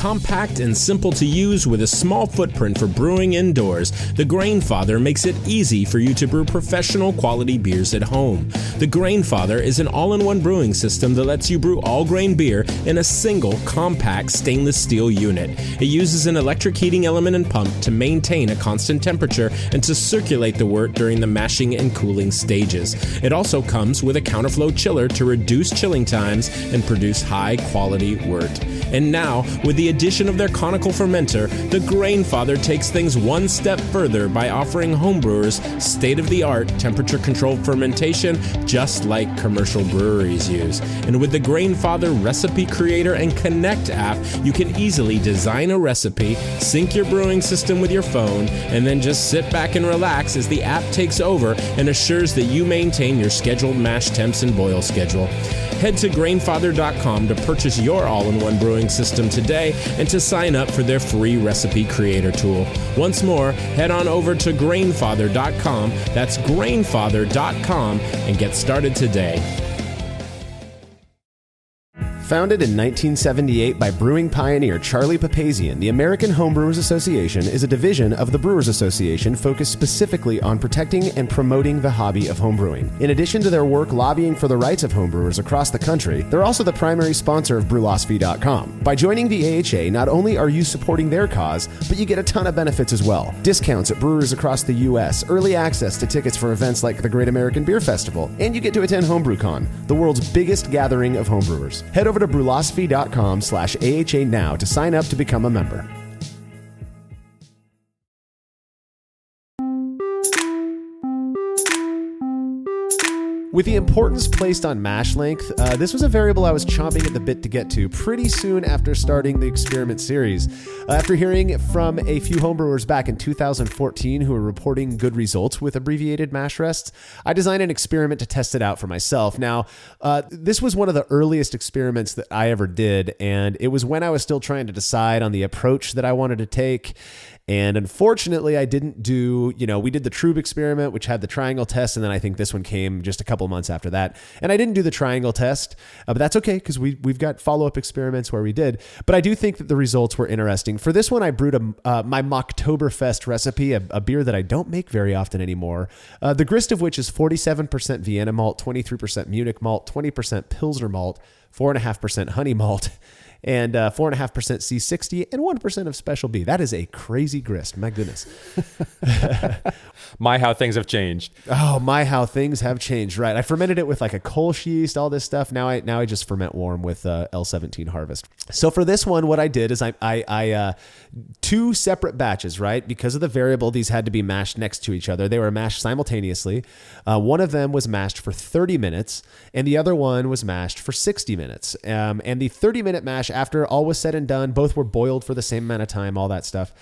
[SPEAKER 6] Compact and simple to use with a small footprint for brewing indoors, the Grainfather makes it easy for you to brew professional quality beers at home. The Grainfather is an all-in-one brewing system that lets you brew all grain beer in a single compact stainless steel unit. It uses an electric heating element and pump to maintain a constant temperature and to circulate the wort during the mashing and cooling stages. It also comes with a counterflow chiller to reduce chilling times and produce high-quality wort. And now, with the addition of their conical fermenter, the Grainfather takes things one step further by offering homebrewers state-of-the-art temperature-controlled fermentation just like commercial breweries use. And with the Grainfather Recipe Creator and Connect app, you can easily design a recipe, sync your brewing system with your phone, and then just sit back and relax as the app takes over and assures that you maintain your scheduled mash temps and boil schedule. Head to Grainfather.com to purchase your all-in-one brewing system today and to sign up for their free recipe creator tool. Once more, head on over to Grainfather.com, that's Grainfather.com, and get started today.
[SPEAKER 1] Founded in 1978 by brewing pioneer Charlie Papazian, the American Homebrewers Association is a division of the Brewers Association focused specifically on protecting and promoting the hobby of homebrewing. In addition to their work lobbying for the rights of homebrewers across the country, they're also the primary sponsor of Brewlosophy.com. By joining the AHA, not only are you supporting their cause, but you get a ton of benefits as well. Discounts at breweries across the U.S., early access to tickets for events like the Great American Beer Festival, and you get to attend HomebrewCon, the world's biggest gathering of homebrewers. Head over to Brewlosophy.com/AHA now to sign up to become a member. With the importance placed on mash length, this was a variable I was chomping at the bit to get to pretty soon after starting the experiment series. After hearing from a few homebrewers back in 2014 who were reporting good results with abbreviated mash rests, I designed an experiment to test it out for myself. Now, this was one of the earliest experiments that I ever did, and it was when I was still trying to decide on the approach that I wanted to take. And unfortunately, I didn't do, we did the Trube experiment, which had the triangle test, and then I think this one came just a couple months after that. And I didn't do the triangle test, but that's okay because we've got follow-up experiments where we did. But I do think that the results were interesting. For this one, I brewed my Mocktoberfest recipe, a beer that I don't make very often anymore. The grist of which is 47% Vienna malt, 23% Munich malt, 20% Pilsner malt, 4.5% honey malt, and 4.5% C60 and 1% of Special B. That is a crazy grist. My goodness.
[SPEAKER 2] My, how things have changed.
[SPEAKER 1] Oh, my, how things have changed. Right. I fermented it with like a Kolsch yeast, all this stuff. Now I just ferment warm with L17 Harvest. So for this one, what I did is I two separate batches, right? Because of the variable, these had to be mashed next to each other. They were mashed simultaneously. One of them was mashed for 30 minutes and the other one was mashed for 60 minutes. And the 30-minute mash, after all was said and done, both were boiled for the same amount of time, all that stuff.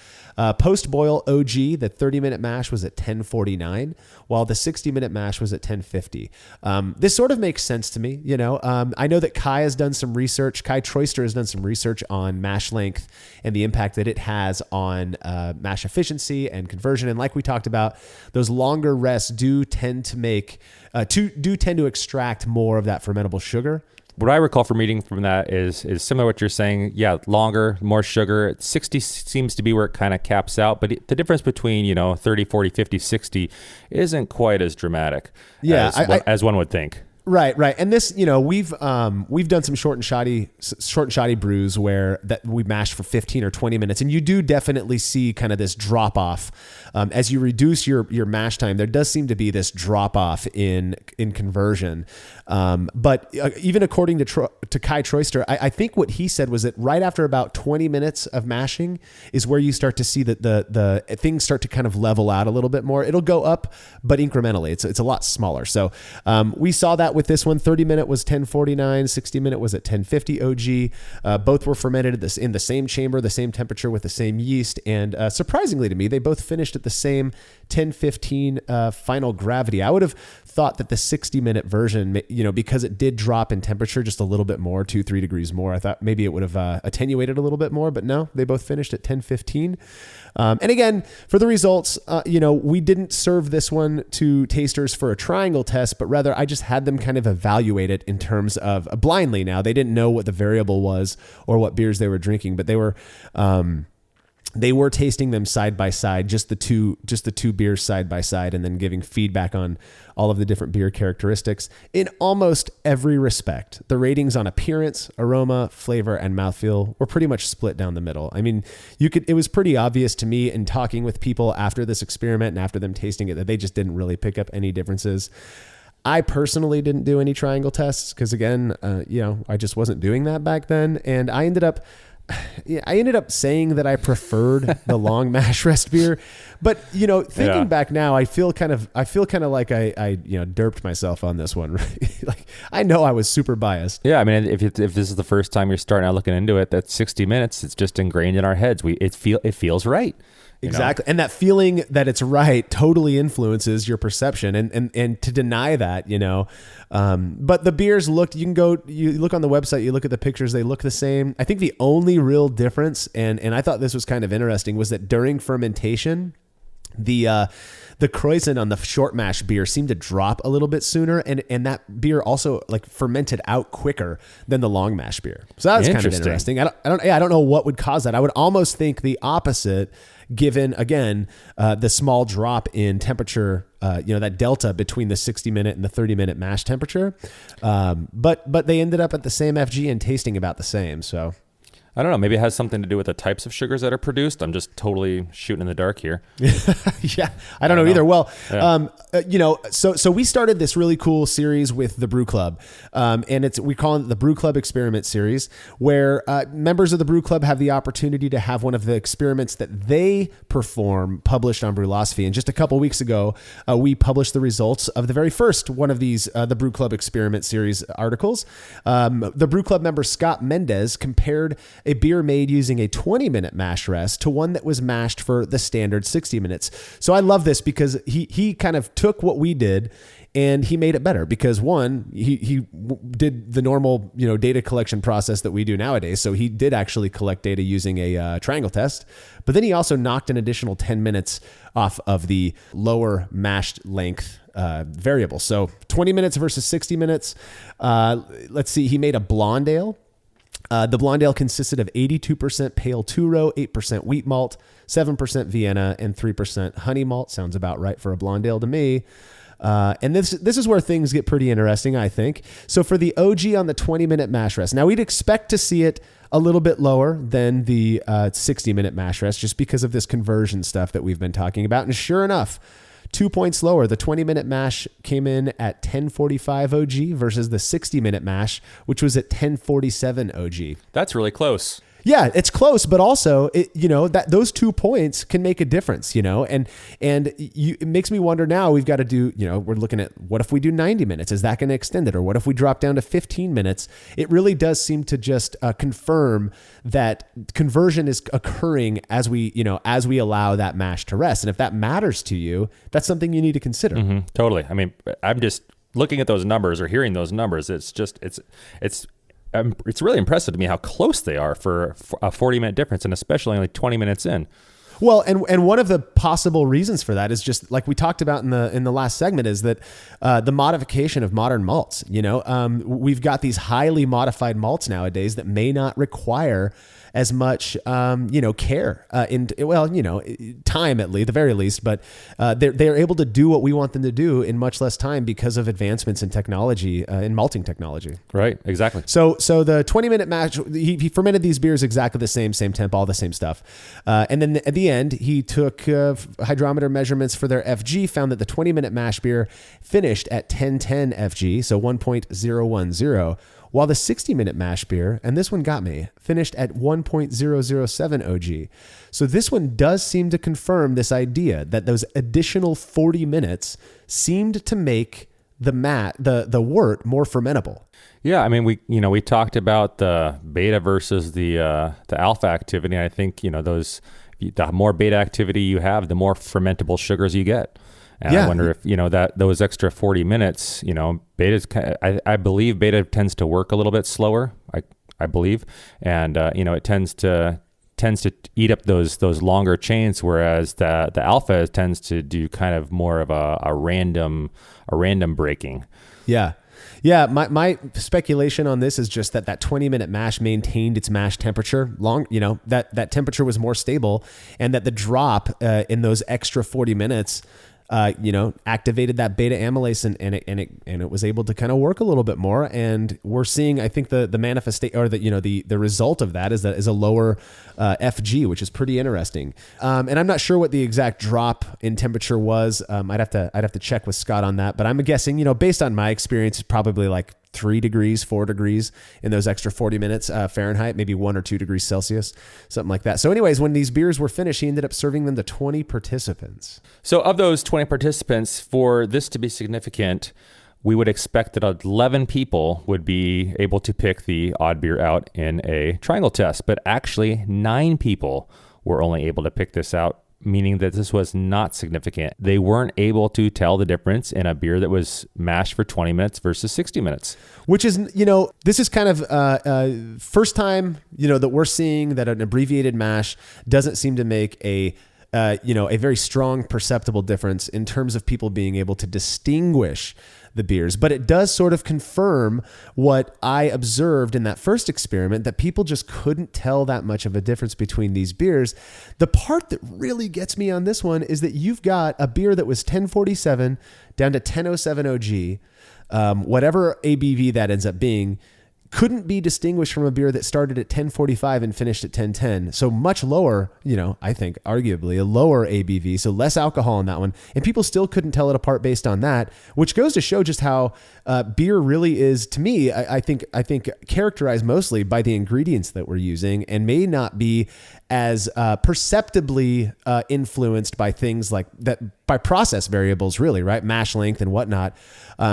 [SPEAKER 1] Post-boil OG, the 30-minute mash was at 10:49, while the 60-minute mash was at 10:50. This sort of makes sense to me. I know that Kai has done some research. Kai Troyster has done some research on mash length and the impact that it has on mash efficiency and conversion. And like we talked about, those longer rests do tend to extract more of that fermentable sugar.
[SPEAKER 2] What I recall from reading from that is similar to what you're saying. Yeah, longer, more sugar. 60 seems to be where it kind of caps out. But the difference between, 30, 40, 50, 60 isn't quite as dramatic as one would think.
[SPEAKER 1] Right. And this, we've done some short and shoddy brews where that we mash for 15 or 20 minutes, and you do definitely see kind of this drop off as you reduce your mash time. There does seem to be this drop off in conversion, but even according to Kai Troyster, I think what he said was that right after about 20 minutes of mashing is where you start to see that the things start to kind of level out a little bit more. It'll go up, but incrementally. It's a lot smaller. So we saw that with this one. 30-minute was 10:49, 60-minute was at 10:50 OG. Both were fermented in the same chamber, the same temperature with the same yeast, and surprisingly to me, they both finished at the same 10:15 final gravity. I would have thought that the 60-minute version, because it did drop in temperature just a little bit more, 2-3 degrees more, I thought maybe it would have attenuated a little bit more, but no, they both finished at 10:15. And again, for the results, we didn't serve this one to tasters for a triangle test, but rather I just had them kind of evaluate it in terms of blindly. Now they didn't know what the variable was or what beers they were drinking, but they were tasting them side by side, just the two beers side by side, and then giving feedback on all of the different beer characteristics in almost every respect. The ratings on appearance, aroma, flavor, and mouthfeel were pretty much split down the middle. I mean, it was pretty obvious to me in talking with people after this experiment and after them tasting it that they just didn't really pick up any differences. I personally didn't do any triangle tests because, again, I just wasn't doing that back then, and I ended up saying that I preferred the long mash rest beer, but thinking back now, I feel kind of like I derped myself on this one. Right? Like I know I was super biased.
[SPEAKER 2] Yeah, I mean, if this is the first time you're starting out looking into it, that's 60 minutes. It's just ingrained in our heads. It feels right.
[SPEAKER 1] Exactly. And that feeling that it's right totally influences your perception, and to deny that, but the beers you look on the website, you look at the pictures, they look the same. I think the only real difference, and I thought this was kind of interesting, was that during fermentation, the Kreuzen on the short mash beer seemed to drop a little bit sooner, and that beer also like fermented out quicker than the long mash beer. So that was kind of interesting. I don't know what would cause that. I would almost think the opposite, given again the small drop in temperature, that delta between the 60-minute and the 30-minute mash temperature. But they ended up at the same FG and tasting about the same. So
[SPEAKER 2] I don't know. Maybe it has something to do with the types of sugars that are produced. I'm just totally shooting in the dark here.
[SPEAKER 1] Yeah, I don't know either. Well, so we started this really cool series with the Brew Club, and we call it the Brew Club Experiment Series, where members of the Brew Club have the opportunity to have one of the experiments that they perform published on Brewlosophy. And just a couple weeks ago, we published the results of the very first one of these, the Brew Club Experiment Series articles. The Brew Club member Scott Mendez compared a beer made using a 20-minute mash rest to one that was mashed for the standard 60 minutes. So I love this because he kind of took what we did and he made it better because one, he did the normal, data collection process that we do nowadays. So he did actually collect data using a triangle test, but then he also knocked an additional 10 minutes off of the lower mashed length variable. So 20 minutes versus 60 minutes. Let's see. He made a blonde ale. The blonde ale consisted of 82% pale two-row, 8% wheat malt, 7% Vienna, and 3% honey malt. Sounds about right for a blonde ale to me. And this is where things get pretty interesting, I think. So for the OG on the 20-minute mash rest, now we'd expect to see it a little bit lower than the 60-minute mash rest just because of this conversion stuff that we've been talking about. And sure enough, 2 points lower. The 20-minute mash came in at 1045 OG versus the 60-minute mash, which was at 1047 OG.
[SPEAKER 2] That's really close.
[SPEAKER 1] Yeah, it's close, but also that those 2 points can make a difference, and it makes me wonder now. We've got to do, we're looking at what if we do 90 minutes? Is that going to extend it, or what if we drop down to 15 minutes? It really does seem to just confirm that conversion is occurring as we allow that mash to rest, and if that matters to you, that's something you need to consider.
[SPEAKER 2] Mm-hmm, totally. I mean, I'm just looking at those numbers or hearing those numbers. It's really impressive to me how close they are for a 40-minute difference, and especially only 20 minutes in.
[SPEAKER 1] Well, and one of the possible reasons for that is just like we talked about in the last segment is that the modification of modern malts. We've got these highly modified malts nowadays that may not require as much care time at the very least, but they're able to do what we want them to do in much less time because of advancements in technology, in malting technology.
[SPEAKER 2] Right, exactly.
[SPEAKER 1] So the 20-minute mash, he fermented these beers exactly the same temp, all the same stuff, and then at the end he took hydrometer measurements for their FG, found that the 20-minute mash beer finished at 1010 FG, so 1.010. While the 60-minute mash beer, and this one got me, finished at 1.007 OG. So this one does seem to confirm this idea that those additional 40 minutes seemed to make the wort more fermentable.
[SPEAKER 2] Yeah, I mean, we talked about the beta versus the alpha activity. I think the more beta activity you have, the more fermentable sugars you get. And I wonder if, that those extra 40 minutes, beta's, I believe beta tends to work a little bit slower, I believe. And, it tends to tends to eat up those longer chains, whereas the alpha tends to do kind of more of a random breaking.
[SPEAKER 1] Yeah. Yeah, my speculation on this is just that 20-minute mash maintained its mash temperature that temperature was more stable, and that the drop in those extra 40 minutes activated that beta amylase and it was able to kind of work a little bit more. And we're seeing, I think the manifestation, or the result of that is a lower FG, which is pretty interesting. And I'm not sure what the exact drop in temperature was. I'd have to check with Scott on that, but I'm guessing, based on my experience, it's probably like 3 degrees, 4 degrees in those extra 40 minutes Fahrenheit, maybe 1 or 2 degrees Celsius, something like that. So anyways, when these beers were finished, he ended up serving them to 20 participants.
[SPEAKER 2] So of those 20 participants, for this to be significant, we would expect that 11 people would be able to pick the odd beer out in a triangle test, but actually 9 people were only able to pick this out, meaning that this was not significant. They weren't able to tell the difference in a beer that was mashed for 20 minutes versus 60 minutes.
[SPEAKER 1] Which is, this is kind of first time, that we're seeing that an abbreviated mash doesn't seem to make a very strong perceptible difference in terms of people being able to distinguish the beers. But it does sort of confirm what I observed in that first experiment, that people just couldn't tell that much of a difference between these beers. The part that really gets me on this one is that you've got a beer that was 1047 down to 1007 OG, whatever ABV that ends up being, couldn't be distinguished from a beer that started at 1045 and finished at 1010. So much lower, I think arguably a lower ABV, so less alcohol in that one. And people still couldn't tell it apart based on that, which goes to show just how beer really is, to me, I think characterized mostly by the ingredients that we're using, and may not be as perceptibly influenced by things like that, by process variables, really, right? Mash length and whatnot.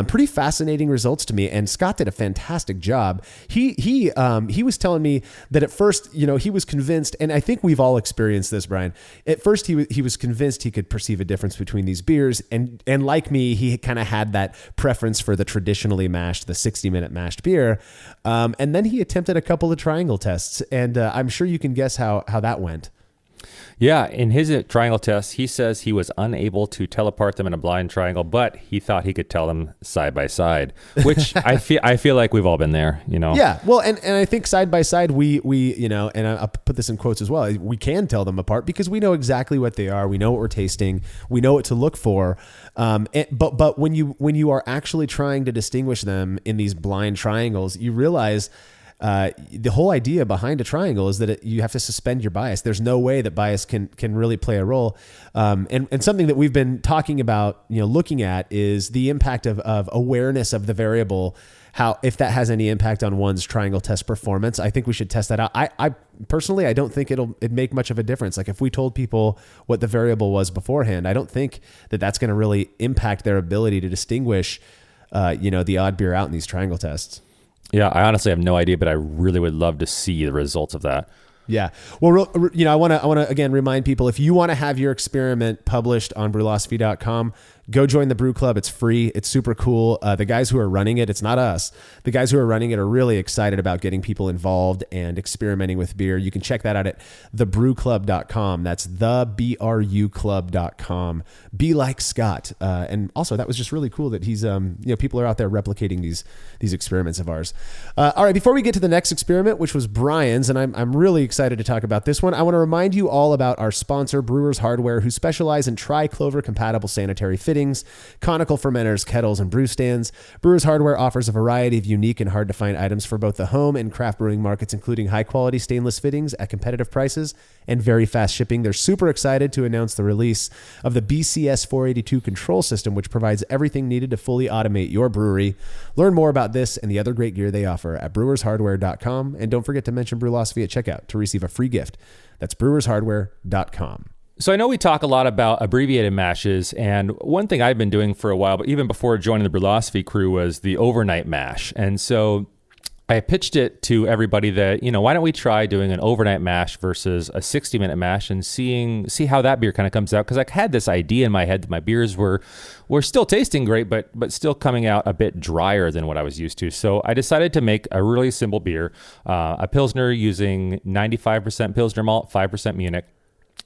[SPEAKER 1] Pretty fascinating results to me. And Scott did a fantastic job. He was telling me that at first, he was convinced, and I think we've all experienced this, Brian. At first, he was convinced he could perceive a difference between these beers, and like me, he kind of had that preference for the traditionally mashed, the 60-minute mashed beer. And then he attempted a couple of triangle tests, and I'm sure you can guess how that went.
[SPEAKER 2] Yeah, in his triangle test, he says he was unable to tell apart them in a blind triangle, but he thought he could tell them side by side, which I feel like we've all been there,
[SPEAKER 1] Yeah, well, and I think side by side, we and I'll put this in quotes as well, we can tell them apart because we know exactly what they are, we know what we're tasting, we know what to look for. But when you are actually trying to distinguish them in these blind triangles, you realize the whole idea behind a triangle is that you have to suspend your bias. There's no way that bias can really play a role. And something that we've been talking about, looking at, is the impact of awareness of the variable, if that has any impact on one's triangle test performance. I think we should test that out. I personally, I don't think it'd make much of a difference. Like if we told people what the variable was beforehand, I don't think that that's going to really impact their ability to distinguish, the odd beer out in these triangle tests.
[SPEAKER 2] Yeah, I honestly have no idea, but I really would love to see the results of that.
[SPEAKER 1] Yeah. Well, I want to again remind people, if you want to have your experiment published on brewlosophy.com, go join the Brew Club. It's free. It's super cool. The guys who are running it, it's not us. The guys who are running it are really excited about getting people involved and experimenting with beer. You can check that out at thebrewclub.com. That's thebruclub.com. Be like Scott. And also, that was just really cool that he's, people are out there replicating these experiments of ours. All right, before we get to the next experiment, which was Brian's, and I'm really excited to talk about this one, I want to remind you all about our sponsor, Brewers Hardware, who specialize in tri-clover compatible sanitary fittings, conical fermenters, kettles, and brew stands. Brewers Hardware offers a variety of unique and hard-to-find items for both the home and craft brewing markets, including high-quality stainless fittings at competitive prices and very fast shipping. They're super excited to announce the release of the BCS 482 control system, which provides everything needed to fully automate your brewery. Learn more about this and the other great gear they offer at brewershardware.com. And don't forget to mention Brewlosophy at checkout to receive a free gift. That's brewershardware.com.
[SPEAKER 2] So I know we talk a lot about abbreviated mashes, and one thing I've been doing for a while, but even before joining the Brewlosophy crew, was the overnight mash. And so I pitched it to everybody that, why don't we try doing an overnight mash versus a 60-minute mash and see how that beer kind of comes out. Because I had this idea in my head that my beers were still tasting great, but still coming out a bit drier than what I was used to. So I decided to make a really simple beer, a Pilsner using 95% Pilsner malt, 5% Munich.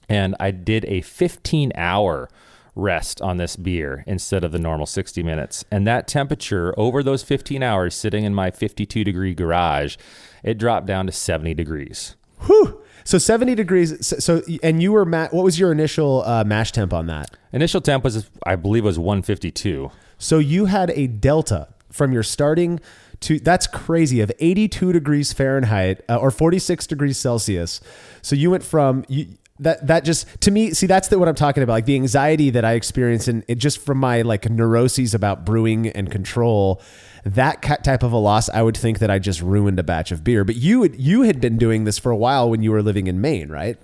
[SPEAKER 2] And I did a 15-hour rest on this beer instead of the normal 60 minutes. And that temperature over those 15 hours sitting in my 52-degree garage, it dropped down to 70 degrees.
[SPEAKER 1] Whew. So 70 degrees. So and you were, what was your initial mash temp on that?
[SPEAKER 2] Initial temp was, I believe, was 152.
[SPEAKER 1] So you had a delta from your starting to, that's crazy, of 82 degrees Fahrenheit or 46 degrees Celsius. So you went from... That just, to me, see, that's what I'm talking about. Like the anxiety that I experience and it just from my like neuroses about brewing and control, that type of a loss, I would think that I just ruined a batch of beer. But you had been doing this for a while when you were living in Maine, right?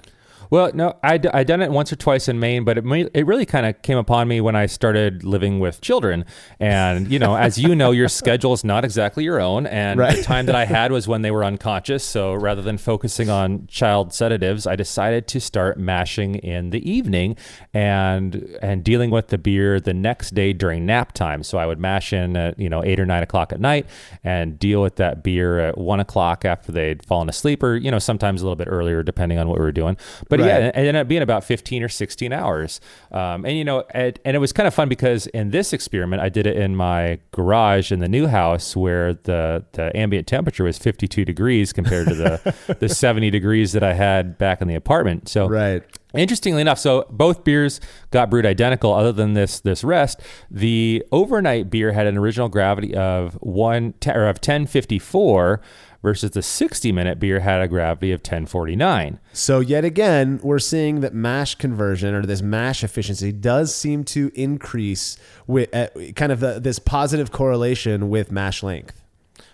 [SPEAKER 2] Well, no, I done it once or twice in Maine, but it really kind of came upon me when I started living with children. And, as your schedule is not exactly your own. And
[SPEAKER 1] right.
[SPEAKER 2] The time that I had was when they were unconscious. So rather than focusing on child sedatives, I decided to start mashing in the evening and dealing with the beer the next day during nap time. So I would mash in at, 8 or 9 o'clock at night and deal with that beer at 1 o'clock after they'd fallen asleep or, sometimes a little bit earlier, depending on what we were doing. But
[SPEAKER 1] right.
[SPEAKER 2] Yeah, it ended up being about 15 or 16 hours. And it was kind of fun because in this experiment, I did it in my garage in the new house where the ambient temperature was 52 degrees compared to the 70 degrees that I had back in the apartment. So
[SPEAKER 1] right.
[SPEAKER 2] Interestingly enough, so both beers got brewed identical other than this rest. The overnight beer had an original gravity of 1054 versus the 60-minute beer had a gravity of 1049.
[SPEAKER 1] So yet again, we're seeing that mash conversion or this mash efficiency does seem to increase with kind of this positive correlation with mash length.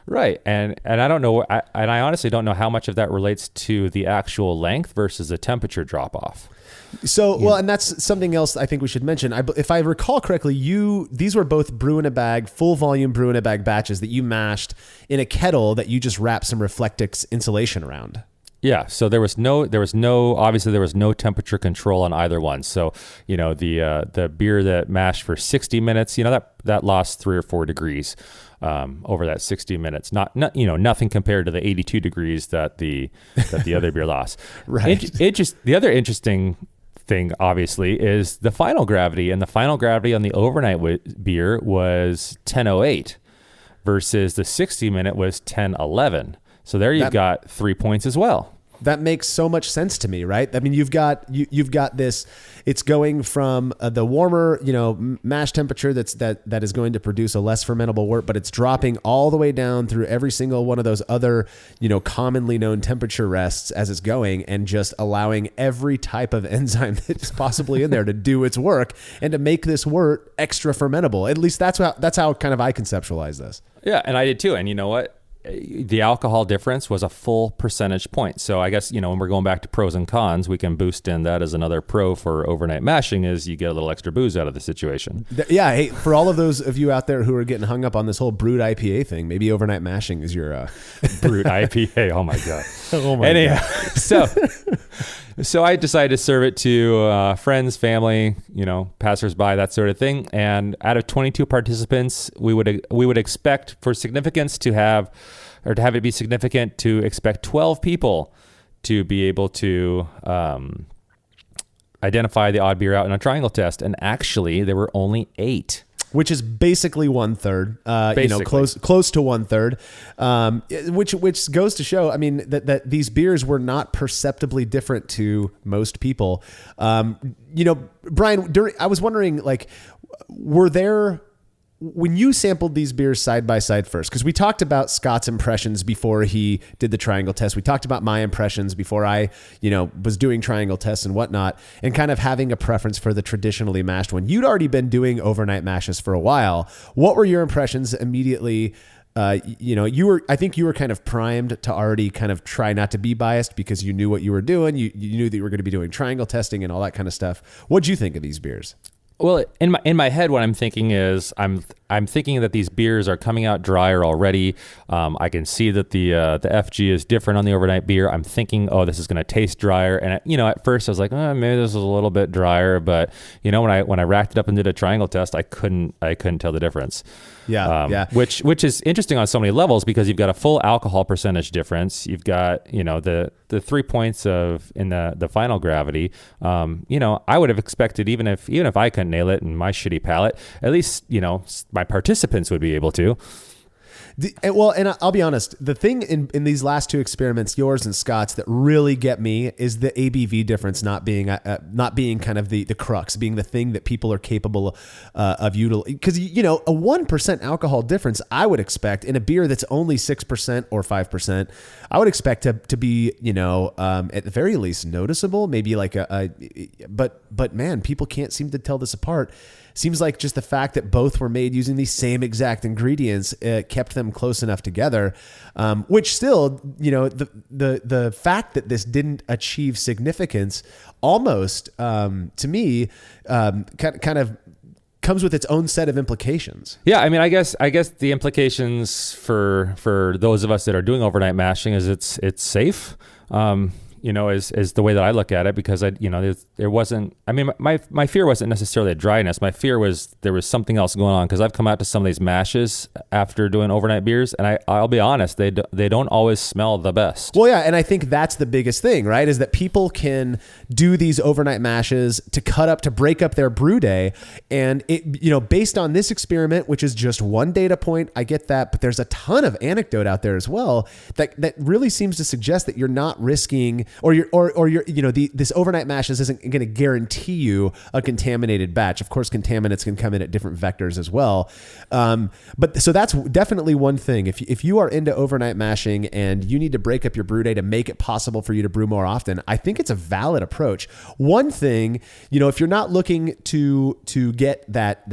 [SPEAKER 2] Right. And I don't know, I honestly don't know how much of that relates to the actual length versus the temperature drop off.
[SPEAKER 1] So, well, and that's something else I think we should mention. If I recall correctly, these were both brew in a bag, full volume brew in a bag batches that you mashed in a kettle that you just wrapped some Reflectix insulation around.
[SPEAKER 2] Yeah. So there was no temperature control on either one. So, the beer that mashed for 60 minutes, that lost 3 or 4 degrees. Over that 60 minutes, nothing compared to the 82 degrees that the other beer lost.
[SPEAKER 1] Right.
[SPEAKER 2] The other interesting thing, obviously, is the final gravity, and the final gravity on the overnight beer was 1008 versus the 60-minute was 1011. So there you've got 3 points as well.
[SPEAKER 1] That makes so much sense to me, right? I mean, you've got this. It's going from the warmer, mash temperature that is going to produce a less fermentable wort, but it's dropping all the way down through every single one of those other, commonly known temperature rests as it's going, and just allowing every type of enzyme that's possibly in there to do its work and to make this wort extra fermentable. At least that's how kind of I conceptualize this.
[SPEAKER 2] Yeah, and I did too. And you know what? The alcohol difference was a full percentage point. So I guess, when we're going back to pros and cons, we can boost in that as another pro for overnight mashing is you get a little extra booze out of the situation.
[SPEAKER 1] Yeah. Hey, for all of those of you out there who are getting hung up on this whole brewed IPA thing, maybe overnight mashing is your
[SPEAKER 2] brewed IPA. Oh my God.
[SPEAKER 1] Oh my God.
[SPEAKER 2] So I decided to serve it to friends, family, passersby, that sort of thing. And out of 22 participants, we would expect for significance to have it be significant to expect 12 people to be able to identify the odd beer out in a triangle test. And actually, there were only 8.
[SPEAKER 1] Which is basically 1/3, close to 1/3, which goes to show, I mean, that these beers were not perceptibly different to most people. Brian, I was wondering, when you sampled these beers side by side first, because we talked about Scott's impressions before he did the triangle test. We talked about my impressions before I, was doing triangle tests and whatnot, and kind of having a preference for the traditionally mashed one. You'd already been doing overnight mashes for a while. What were your impressions immediately? I think you were kind of primed to already kind of try not to be biased because you knew what you were doing. You knew that you were going to be doing triangle testing and all that kind of stuff. What'd you think of these beers?
[SPEAKER 2] Well, in my head, what I'm thinking is I'm I'm thinking that these beers are coming out drier already. I can see that the FG is different on the overnight beer. I'm thinking, oh, this is going to taste drier. And at first I was like, maybe this is a little bit drier. But when I racked it up and did a triangle test, I couldn't tell the difference.
[SPEAKER 1] Yeah.
[SPEAKER 2] Which is interesting on so many levels, because you've got a full alcohol percentage difference. You've got, the 3 points in the final gravity. I would have expected, even if I couldn't nail it in my shitty palate, at least, my participants would be able to.
[SPEAKER 1] And I'll be honest, the thing in these last two experiments, yours and Scott's, that really get me is the ABV difference not being kind of the crux, being the thing that people are capable of utilizing. Because, a 1% alcohol difference, I would expect in a beer that's only 6% or 5%, I would expect to be, at the very least noticeable, maybe like but man, people can't seem to tell this apart. Seems like just the fact that both were made using the same exact ingredients kept them close enough together, which still, the fact that this didn't achieve significance almost, to me, kind of comes with its own set of implications.
[SPEAKER 2] Yeah, I mean, I guess the implications for those of us that are doing overnight mashing is it's safe. Is the way that I look at it, because there wasn't, I mean, my fear wasn't necessarily a dryness. My fear was there was something else going on, because I've come out to some of these mashes after doing overnight beers, and I'll be honest, they don't always smell the best.
[SPEAKER 1] Well, yeah, and I think that's the biggest thing, right? Is that people can do these overnight mashes to break up their brew day, and it, based on this experiment, which is just one data point, I get that, but there's a ton of anecdote out there as well that really seems to suggest that you're not risking, this overnight mashes isn't going to guarantee you a contaminated batch. Of course, contaminants can come in at different vectors as well. But so that's definitely one thing. If you are into overnight mashing and you need to break up your brew day to make it possible for you to brew more often, I think it's a valid approach. One thing, if you're not looking to get that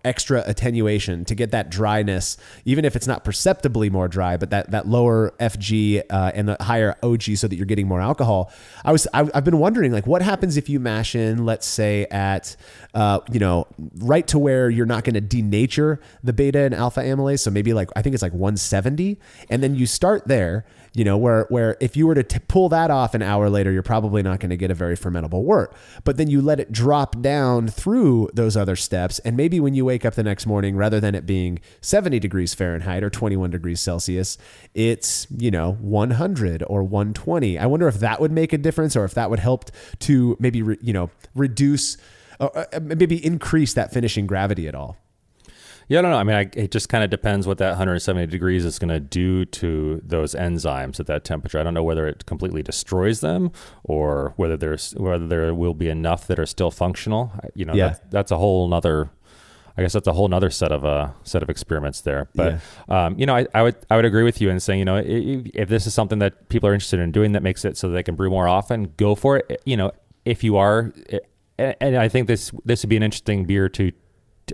[SPEAKER 1] extra attenuation, to get that dryness, even if it's not perceptibly more dry, but that lower FG and the higher OG, so that you're getting more alcohol. I've been wondering, like, what happens if you mash in, let's say at, right to where you're not going to denature the beta and alpha amylase. So maybe I think it's 170. And then you start there, where if you were to pull that off an hour later, you're probably not going to get a very fermentable wort. But then you let it drop down through those other steps. And maybe when you wake up the next morning, rather than it being 70 degrees Fahrenheit or 21 degrees Celsius, it's, 100 or 120. I wonder if that would make a difference, or if that would help to maybe, reduce or maybe increase that finishing gravity at all.
[SPEAKER 2] Yeah, I don't know. I mean, it just kind of depends what that 170 degrees is going to do to those enzymes at that temperature. I don't know whether it completely destroys them, or whether there will be enough that are still functional. That's a whole nother. I guess that's a whole nother set of experiments there. But I would agree with you in saying, if this is something that people are interested in doing that makes it so that they can brew more often, go for it. If you are, and I think this would be an interesting beer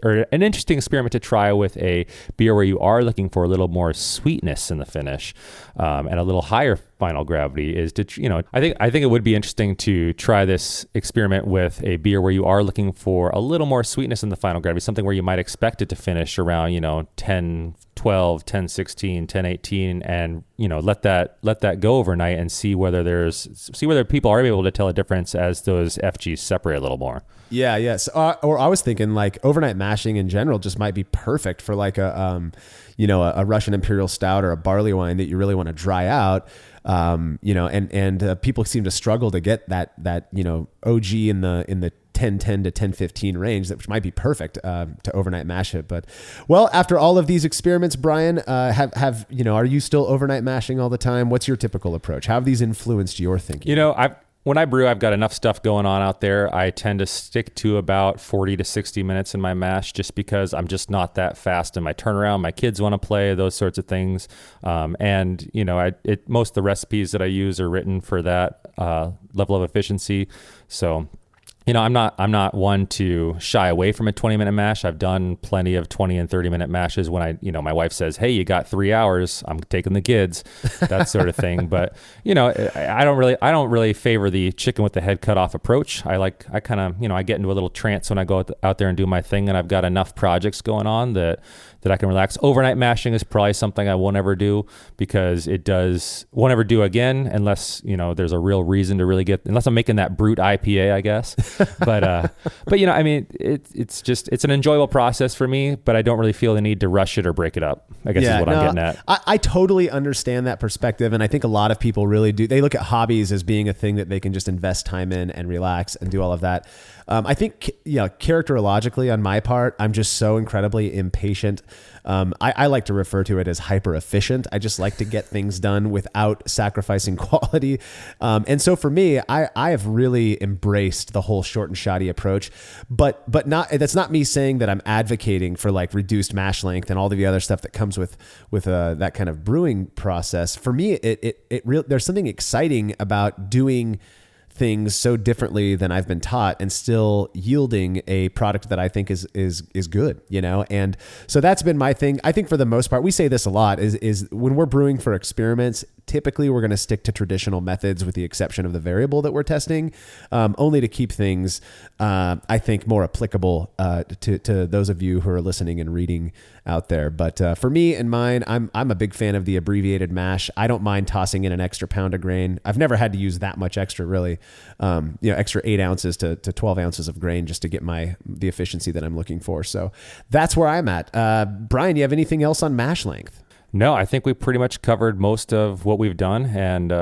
[SPEAKER 2] or an interesting experiment to try with a beer where you are looking for a little more sweetness in the finish, and a little higher final gravity, is to, I think it would be interesting to try this experiment with a beer where you are looking for a little more sweetness in the final gravity, something where you might expect it to finish around, 10, 12, 10, 16, 10, 18, and, let that go overnight and see whether people are able to tell a difference as those FGs separate a little more.
[SPEAKER 1] Yeah. Yes. Or I was thinking overnight mashing in general just might be perfect for a Russian Imperial Stout or a barley wine that you really want to dry out. And people seem to struggle to get that OG in the 1010 to 1015 range, which might be perfect to overnight mash it. But after all of these experiments, Brian, are you still overnight mashing all the time? What's your typical approach? How have these influenced your thinking?
[SPEAKER 2] When I brew, I've got enough stuff going on out there. I tend to stick to about 40 to 60 minutes in my mash, just because I'm just not that fast in my turnaround. My kids want to play, those sorts of things. And most of the recipes that I use are written for that level of efficiency. So I'm not one to shy away from a 20-minute mash. I've done plenty of 20 and 30-minute mashes when my wife says, "Hey, you got 3 hours. I'm taking the kids," that sort of thing. But I don't really favor the chicken with the head cut off approach. I kind of I get into a little trance when I go out there and do my thing, and I've got enough projects going on that I can relax. Overnight mashing is probably something I won't ever do, because won't ever do again unless there's a real reason to really unless I'm making that brute IPA, I guess. But it's an enjoyable process for me, but I don't really feel the need to rush it or break it up, I guess is what I'm getting at.
[SPEAKER 1] I totally understand that perspective. And I think a lot of people really do. They look at hobbies as being a thing that they can just invest time in and relax and do all of that. I think, characterologically on my part, I'm just so incredibly impatient. I like to refer to it as hyper efficient. I just like to get things done without sacrificing quality. And so for me, I have really embraced the whole short and shoddy approach, but that's not me saying that I'm advocating for like reduced mash length and all the other stuff that comes with that kind of brewing process. For me, there's something exciting about doing things so differently than I've been taught and still yielding a product that I think is good, And so that's been my thing. I think for the most part, we say this a lot, is when we're brewing for experiments, typically we're going to stick to traditional methods with the exception of the variable that we're testing, only to keep things, I think, more applicable to those of you who are listening and reading out there. But for me and mine, I'm a big fan of the abbreviated mash. I don't mind tossing in an extra pound of grain. I've never had to use that much extra, really. Extra 8 ounces to 12 ounces of grain just to get the efficiency that I'm looking for. So that's where I'm at. Brian, you have anything else on mash length?
[SPEAKER 2] No, I think we pretty much covered most of what we've done. And,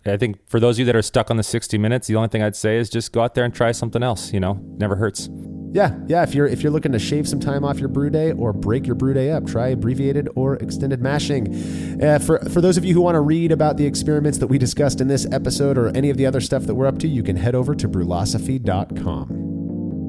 [SPEAKER 2] I think for those of you that are stuck on the 60 minutes, the only thing I'd say is just go out there and try something else, never hurts.
[SPEAKER 1] Yeah. If you're looking to shave some time off your brew day or break your brew day up, try abbreviated or extended mashing. For those of you who want to read about the experiments that we discussed in this episode or any of the other stuff that we're up to, you can head over to brewlosophy.com.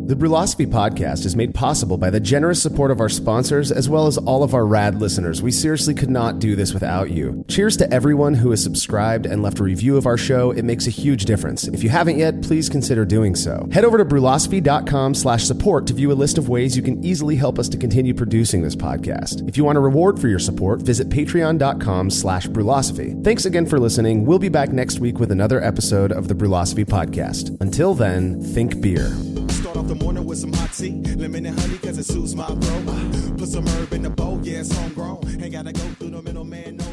[SPEAKER 1] The Brewlosophy podcast is made possible by the generous support of our sponsors as well as all of our rad listeners. We seriously could not do this without you. Cheers to everyone who has subscribed and left a review of our show. It makes a huge difference. If you haven't yet, please consider doing so. Head over to brewlosophy.com/support to view a list of ways you can easily help us to continue producing this podcast. If you want a reward for your support, visit patreon.com/brewlosophy. Thanks again for listening. We'll be back next week with another episode of the Brewlosophy podcast. Until then, think beer.
[SPEAKER 7] Start off the morning with some hot tea, lemon and honey cause it soothes my throat. Put some herb in the bowl, yeah, it's homegrown. Ain't gotta go through the middleman, no